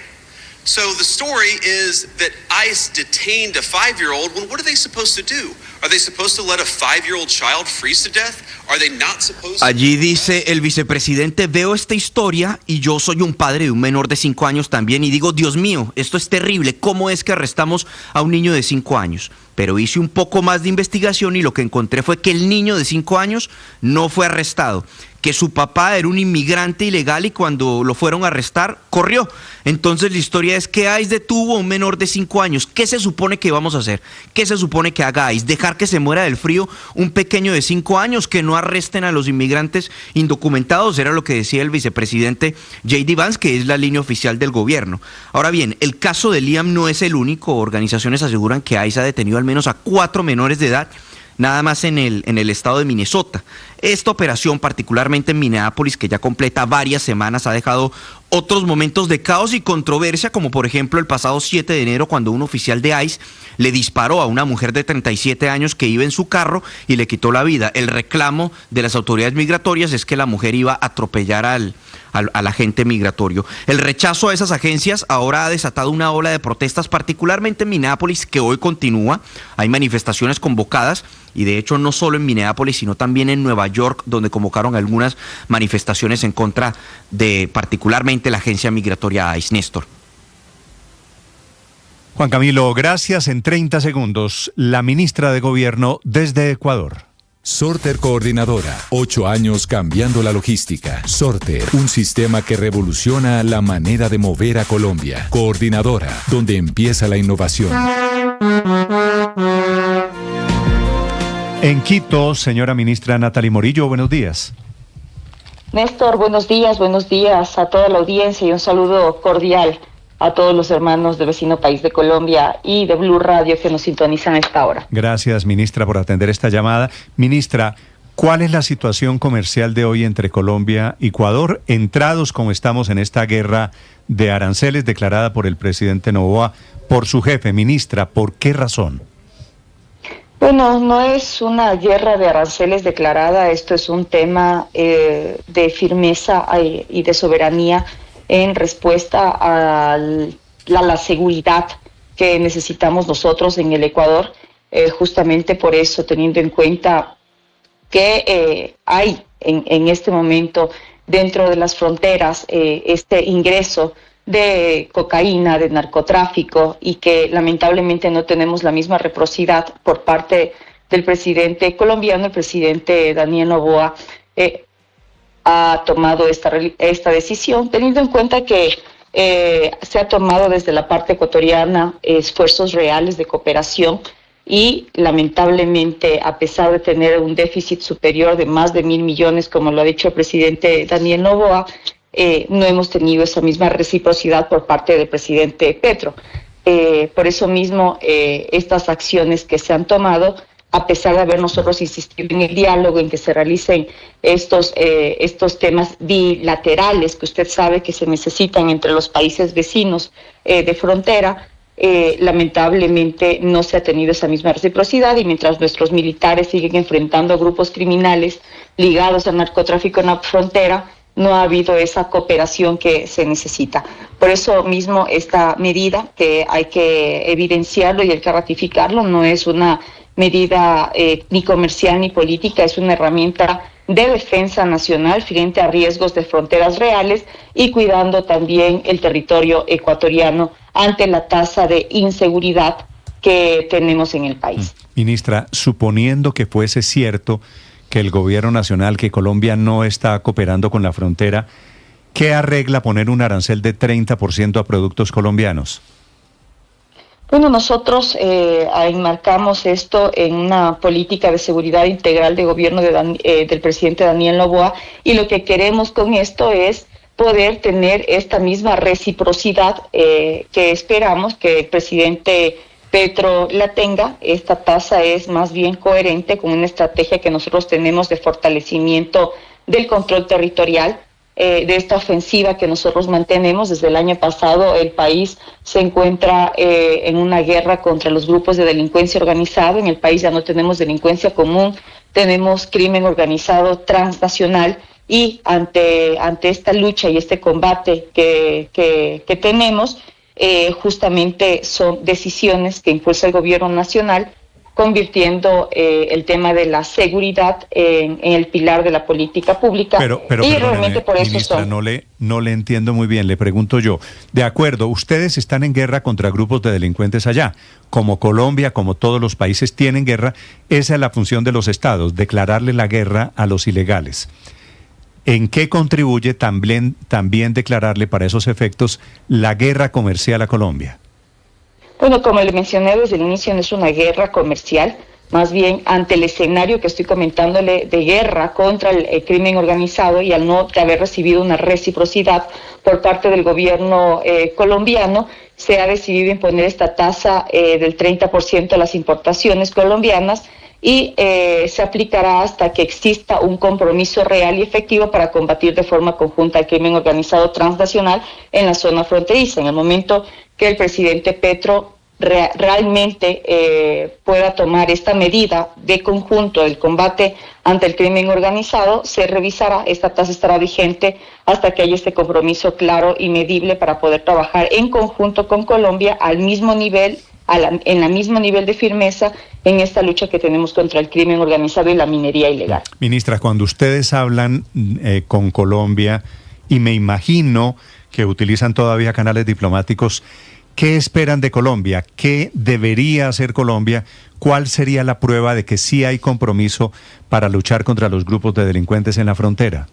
So the story is that ICE detained a 5-year-old. Well, what are they supposed to do? Are they supposed to let a 5-year-old child freeze to death? Are they not supposed to... Allí dice el vicepresidente: veo esta historia y yo soy un padre de un menor de 5 años también y digo, Dios mío, esto es terrible. ¿Cómo es que arrestamos a un niño de 5 años? Pero hice un poco más de investigación y lo que encontré fue que el niño de 5 años no fue arrestado, que su papá era un inmigrante ilegal y cuando lo fueron a arrestar, corrió. Entonces la historia es que ICE detuvo a un menor de 5 años. ¿Qué se supone que vamos a hacer? ¿Qué se supone que haga ICE? ¿Dejar que se muera del frío un pequeño de 5 años? ¿Que no arresten a los inmigrantes indocumentados? Era lo que decía el vicepresidente J.D. Vance, que es la línea oficial del gobierno. Ahora bien, el caso de Liam no es el único. Organizaciones aseguran que ICE ha detenido al menos a 4 menores de edad, nada más en el estado de Minnesota. Esta operación, particularmente en Minneapolis, que ya completa varias semanas, ha dejado otros momentos de caos y controversia, como por ejemplo el pasado 7 de enero, cuando un oficial de ICE le disparó a una mujer de 37 años que iba en su carro y le quitó la vida. El reclamo de las autoridades migratorias es que la mujer iba a atropellar al agente migratorio. El rechazo a esas agencias ahora ha desatado una ola de protestas, particularmente en Minneapolis, que hoy continúa. Hay manifestaciones convocadas y de hecho no solo en Minneapolis, sino también en Nueva York, donde convocaron algunas manifestaciones en contra de particularmente la agencia migratoria ICE. Néstor. Juan Camilo, gracias. En 30 segundos, la ministra de Gobierno desde Ecuador. Sorter Coordinadora, 8 años cambiando la logística. Sorter, un sistema que revoluciona la manera de mover a Colombia. Coordinadora, donde empieza la innovación. En Quito, señora ministra Natalie Morillo, buenos días. Néstor, buenos días a toda la audiencia y un saludo cordial a todos los hermanos del vecino país de Colombia y de Blue Radio que nos sintonizan a esta hora. Gracias, ministra, por atender esta llamada. Ministra, ¿cuál es la situación comercial de hoy entre Colombia y Ecuador, entrados como estamos en esta guerra de aranceles declarada por el presidente Noboa, por su jefe? Ministra, ¿por qué razón? Bueno, no es una guerra de aranceles declarada, esto es un tema de firmeza y de soberanía en respuesta a la seguridad que necesitamos nosotros en el Ecuador, justamente por eso, teniendo en cuenta que hay en este momento dentro de las fronteras este ingreso de cocaína, de narcotráfico, y que lamentablemente no tenemos la misma reciprocidad por parte del presidente colombiano. El presidente Daniel Noboa ha tomado esta decisión, teniendo en cuenta que se ha tomado desde la parte ecuatoriana esfuerzos reales de cooperación y lamentablemente, a pesar de tener un déficit superior de más de 1.000 millones, como lo ha dicho el presidente Daniel Noboa, no hemos tenido esa misma reciprocidad por parte del presidente Petro. Por eso mismo, estas acciones que se han tomado, a pesar de haber nosotros insistido en el diálogo, en que se realicen estos temas bilaterales que usted sabe que se necesitan entre los países vecinos de frontera, lamentablemente no se ha tenido esa misma reciprocidad, y mientras nuestros militares siguen enfrentando a grupos criminales ligados al narcotráfico en la frontera, no ha habido esa cooperación que se necesita. Por eso mismo esta medida, que hay que evidenciarlo y hay que ratificarlo, no es una medida ni comercial ni política, es una herramienta de defensa nacional frente a riesgos de fronteras reales y cuidando también el territorio ecuatoriano ante la tasa de inseguridad que tenemos en el país. Ministra, suponiendo que fuese cierto que el gobierno nacional, que Colombia no está cooperando con la frontera, ¿qué arregla poner un arancel de 30% a productos colombianos? Bueno, nosotros enmarcamos esto en una política de seguridad integral de gobierno del presidente Daniel Noboa, y lo que queremos con esto es poder tener esta misma reciprocidad que esperamos que el presidente Petro la tenga. Esta tasa es más bien coherente con una estrategia que nosotros tenemos de fortalecimiento del control territorial, de esta ofensiva que nosotros mantenemos. Desde el año pasado el país se encuentra en una guerra contra los grupos de delincuencia organizada. En el país ya no tenemos delincuencia común, tenemos crimen organizado transnacional, y ante esta lucha y este combate que tenemos, justamente son decisiones que impulsa el gobierno nacional, convirtiendo el tema de la seguridad en el pilar de la política pública. Pero y realmente por eso ministra, no le entiendo muy bien. Le pregunto yo, de acuerdo, ustedes están en guerra contra grupos de delincuentes allá, como Colombia, como todos los países tienen guerra. Esa es la función de los estados, declararle la guerra a los ilegales. ¿En qué contribuye también declararle para esos efectos la guerra comercial a Colombia? Bueno, como le mencioné desde el inicio, no es una guerra comercial, más bien ante el escenario que estoy comentándole de guerra contra el crimen organizado, y al no haber recibido una reciprocidad por parte del gobierno colombiano, se ha decidido imponer esta tasa del 30% a las importaciones colombianas, y se aplicará hasta que exista un compromiso real y efectivo para combatir de forma conjunta el crimen organizado transnacional en la zona fronteriza. En el momento que el presidente Petro realmente pueda tomar esta medida de conjunto del combate ante el crimen organizado, se revisará, esta tasa estará vigente hasta que haya este compromiso claro y medible para poder trabajar en conjunto con Colombia al mismo nivel, en el mismo nivel de firmeza en esta lucha que tenemos contra el crimen organizado y la minería ilegal. Ministra, cuando ustedes hablan con Colombia, y me imagino que utilizan todavía canales diplomáticos, ¿Qué esperan de Colombia? ¿Qué debería hacer Colombia? ¿Cuál sería la prueba de que sí hay compromiso para luchar contra los grupos de delincuentes en la frontera?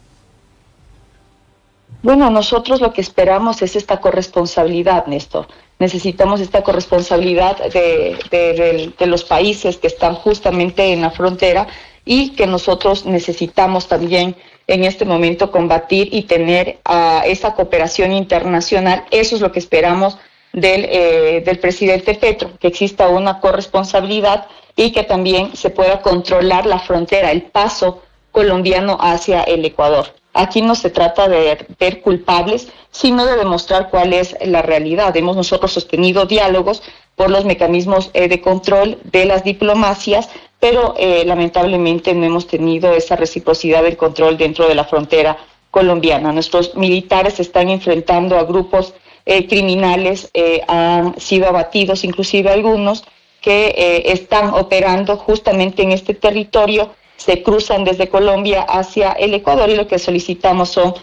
Bueno, nosotros lo que esperamos es esta corresponsabilidad, Néstor. Necesitamos esta corresponsabilidad de los países que están justamente en la frontera y que nosotros necesitamos también en este momento combatir y tener esa cooperación internacional. Eso es lo que esperamos del presidente Petro, que exista una corresponsabilidad y que también se pueda controlar la frontera, el paso colombiano hacia el Ecuador. Aquí no se trata de ver culpables, sino de demostrar cuál es la realidad. Hemos nosotros sostenido diálogos por los mecanismos de control de las diplomacias, pero lamentablemente no hemos tenido esa reciprocidad del control dentro de la frontera colombiana. Nuestros militares se están enfrentando a grupos criminales, han sido abatidos inclusive algunos que están operando justamente en este territorio, se cruzan desde Colombia hacia el Ecuador y lo que solicitamos son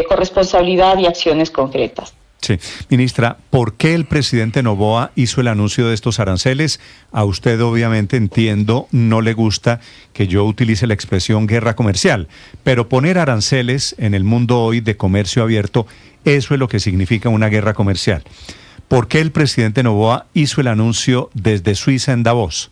corresponsabilidad y acciones concretas. Sí, ministra, ¿por qué el presidente Noboa hizo el anuncio de estos aranceles? A usted obviamente, entiendo, no le gusta que yo utilice la expresión guerra comercial, pero poner aranceles en el mundo hoy de comercio abierto, eso es lo que significa una guerra comercial. ¿Por qué el presidente Noboa hizo el anuncio desde Suiza en Davos?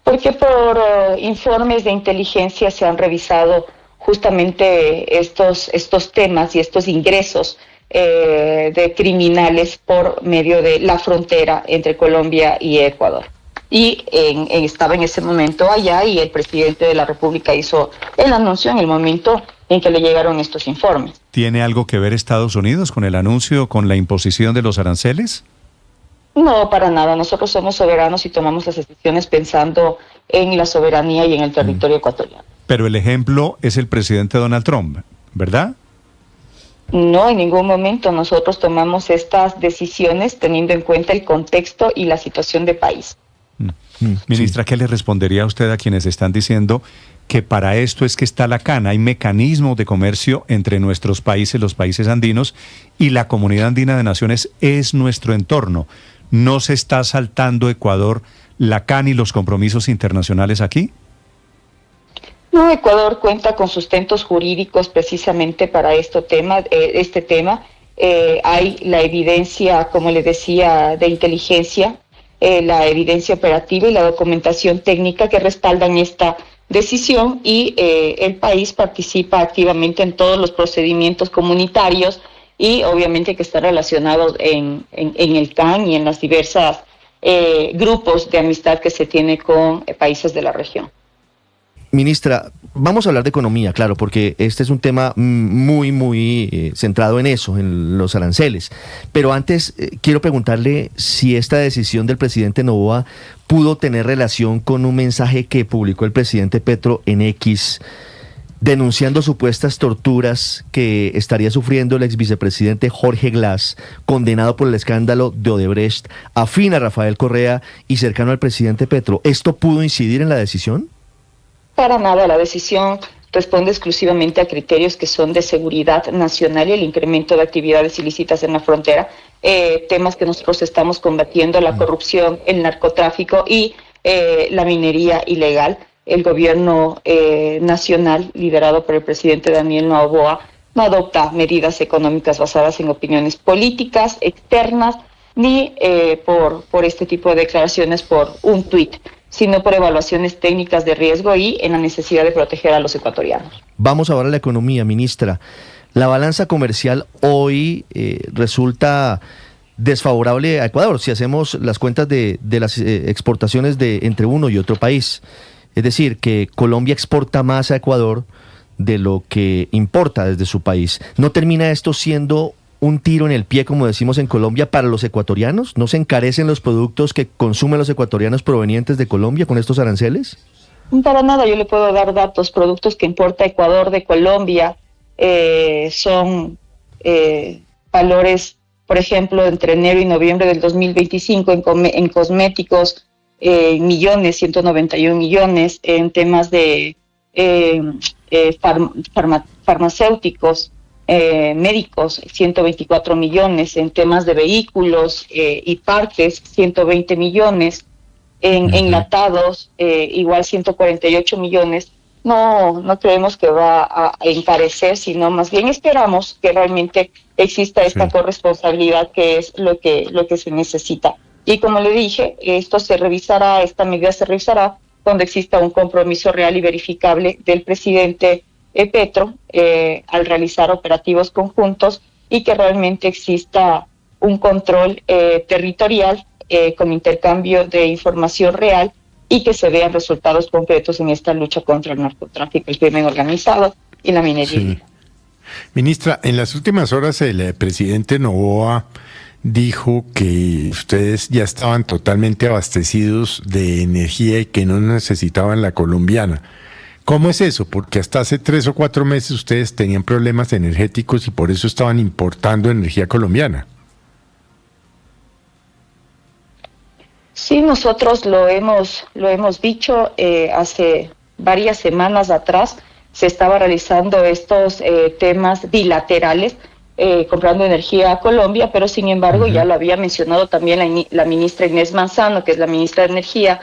Porque por informes de inteligencia se han revisado justamente estos temas y estos ingresos de criminales por medio de la frontera entre Colombia y Ecuador. Y estaba en ese momento allá y el presidente de la República hizo el anuncio en el momento en que le llegaron estos informes. ¿Tiene algo que ver Estados Unidos con el anuncio, con la imposición de los aranceles? No, para nada. Nosotros somos soberanos y tomamos las decisiones pensando en la soberanía y en el territorio ecuatoriano. Pero el ejemplo es el presidente Donald Trump, ¿verdad? No, en ningún momento nosotros tomamos estas decisiones teniendo en cuenta el contexto y la situación de país. Ministra, ¿qué le respondería a usted a quienes están diciendo que para esto es que está la CAN? Hay mecanismos de comercio entre nuestros países, los países andinos, y la Comunidad Andina de Naciones es nuestro entorno. ¿No se está saltando Ecuador la CAN y los compromisos internacionales aquí? No, Ecuador cuenta con sustentos jurídicos precisamente para este tema. Hay la evidencia, como le decía, de inteligencia, la evidencia operativa y la documentación técnica que respaldan esta decisión y el país participa activamente en todos los procedimientos comunitarios y obviamente que está relacionado en el CAN y en las diversas grupos de amistad que se tiene con países de la región. Ministra, vamos a hablar de economía, claro, porque este es un tema muy centrado en eso, en los aranceles. Pero antes quiero preguntarle si esta decisión del presidente Noboa pudo tener relación con un mensaje que publicó el presidente Petro en X, denunciando supuestas torturas que estaría sufriendo el ex vicepresidente Jorge Glass, condenado por el escándalo de Odebrecht, afín a Rafael Correa y cercano al presidente Petro. ¿Esto pudo incidir en la decisión? Para nada, la decisión responde exclusivamente a criterios que son de seguridad nacional y el incremento de actividades ilícitas en la frontera, temas que nosotros estamos combatiendo, la corrupción, el narcotráfico y la minería ilegal. El gobierno nacional, liderado por el presidente Daniel Noboa, no adopta medidas económicas basadas en opiniones políticas externas ni por este tipo de declaraciones por un tuit, sino por evaluaciones técnicas de riesgo y en la necesidad de proteger a los ecuatorianos. Vamos ahora a la economía, ministra. La balanza comercial hoy resulta desfavorable a Ecuador si hacemos las cuentas de las exportaciones de entre uno y otro país. Es decir, que Colombia exporta más a Ecuador de lo que importa desde su país. ¿No termina esto siendo un tiro en el pie, como decimos en Colombia, para los ecuatorianos? ¿No se encarecen los productos que consumen los ecuatorianos provenientes de Colombia con estos aranceles? Para nada, yo le puedo dar datos. Productos que importa Ecuador de Colombia son valores, por ejemplo, entre enero y noviembre del 2025 en cosméticos, millones, 191 millones, en temas de farmacéuticos, médicos, 124 millones, en temas de vehículos y partes, 120 millones, en enlatados, igual 148 millones. No creemos que va a encarecer, sino más bien esperamos que realmente exista esta corresponsabilidad, que es lo que se necesita. Y como le dije, esta medida se revisará cuando exista un compromiso real y verificable del presidente Petro al realizar operativos conjuntos, y que realmente exista un control territorial con intercambio de información real, y que se vean resultados concretos en esta lucha contra el narcotráfico, el crimen organizado y la minería. Sí. Ministra, en las últimas horas el presidente Noboa dijo que ustedes ya estaban totalmente abastecidos de energía y que no necesitaban la colombiana. ¿Cómo es eso? Porque hasta hace 3 o 4 meses ustedes tenían problemas energéticos y por eso estaban importando energía colombiana. Sí, nosotros lo hemos dicho. Hace varias semanas atrás se estaba realizando estos temas bilaterales, comprando energía a Colombia, pero sin embargo ya lo había mencionado también la ministra Inés Manzano, que es la ministra de Energía,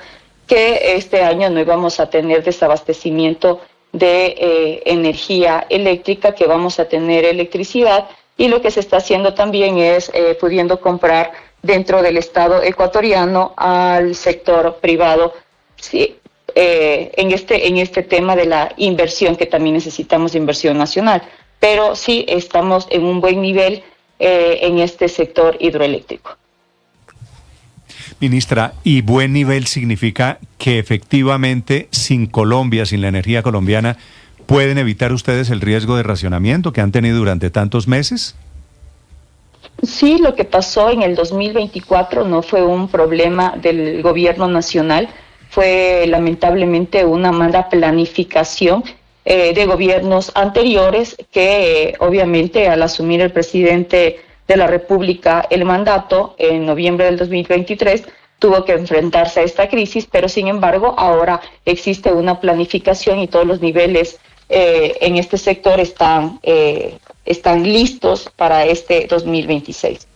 que este año no íbamos a tener desabastecimiento de energía eléctrica, que vamos a tener electricidad, y lo que se está haciendo también es pudiendo comprar dentro del Estado ecuatoriano al sector privado, sí, en este tema de la inversión, que también necesitamos inversión nacional. Pero sí estamos en un buen nivel en este sector hidroeléctrico. Ministra, ¿y buen nivel significa que efectivamente sin Colombia, sin la energía colombiana, pueden evitar ustedes el riesgo de racionamiento que han tenido durante tantos meses? Sí, lo que pasó en el 2024 no fue un problema del gobierno nacional, fue lamentablemente una mala planificación de gobiernos anteriores, que obviamente al asumir el presidente de la República el mandato en noviembre del 2023 tuvo que enfrentarse a esta crisis, pero sin embargo ahora existe una planificación y todos los niveles en este sector están listos para este 2026.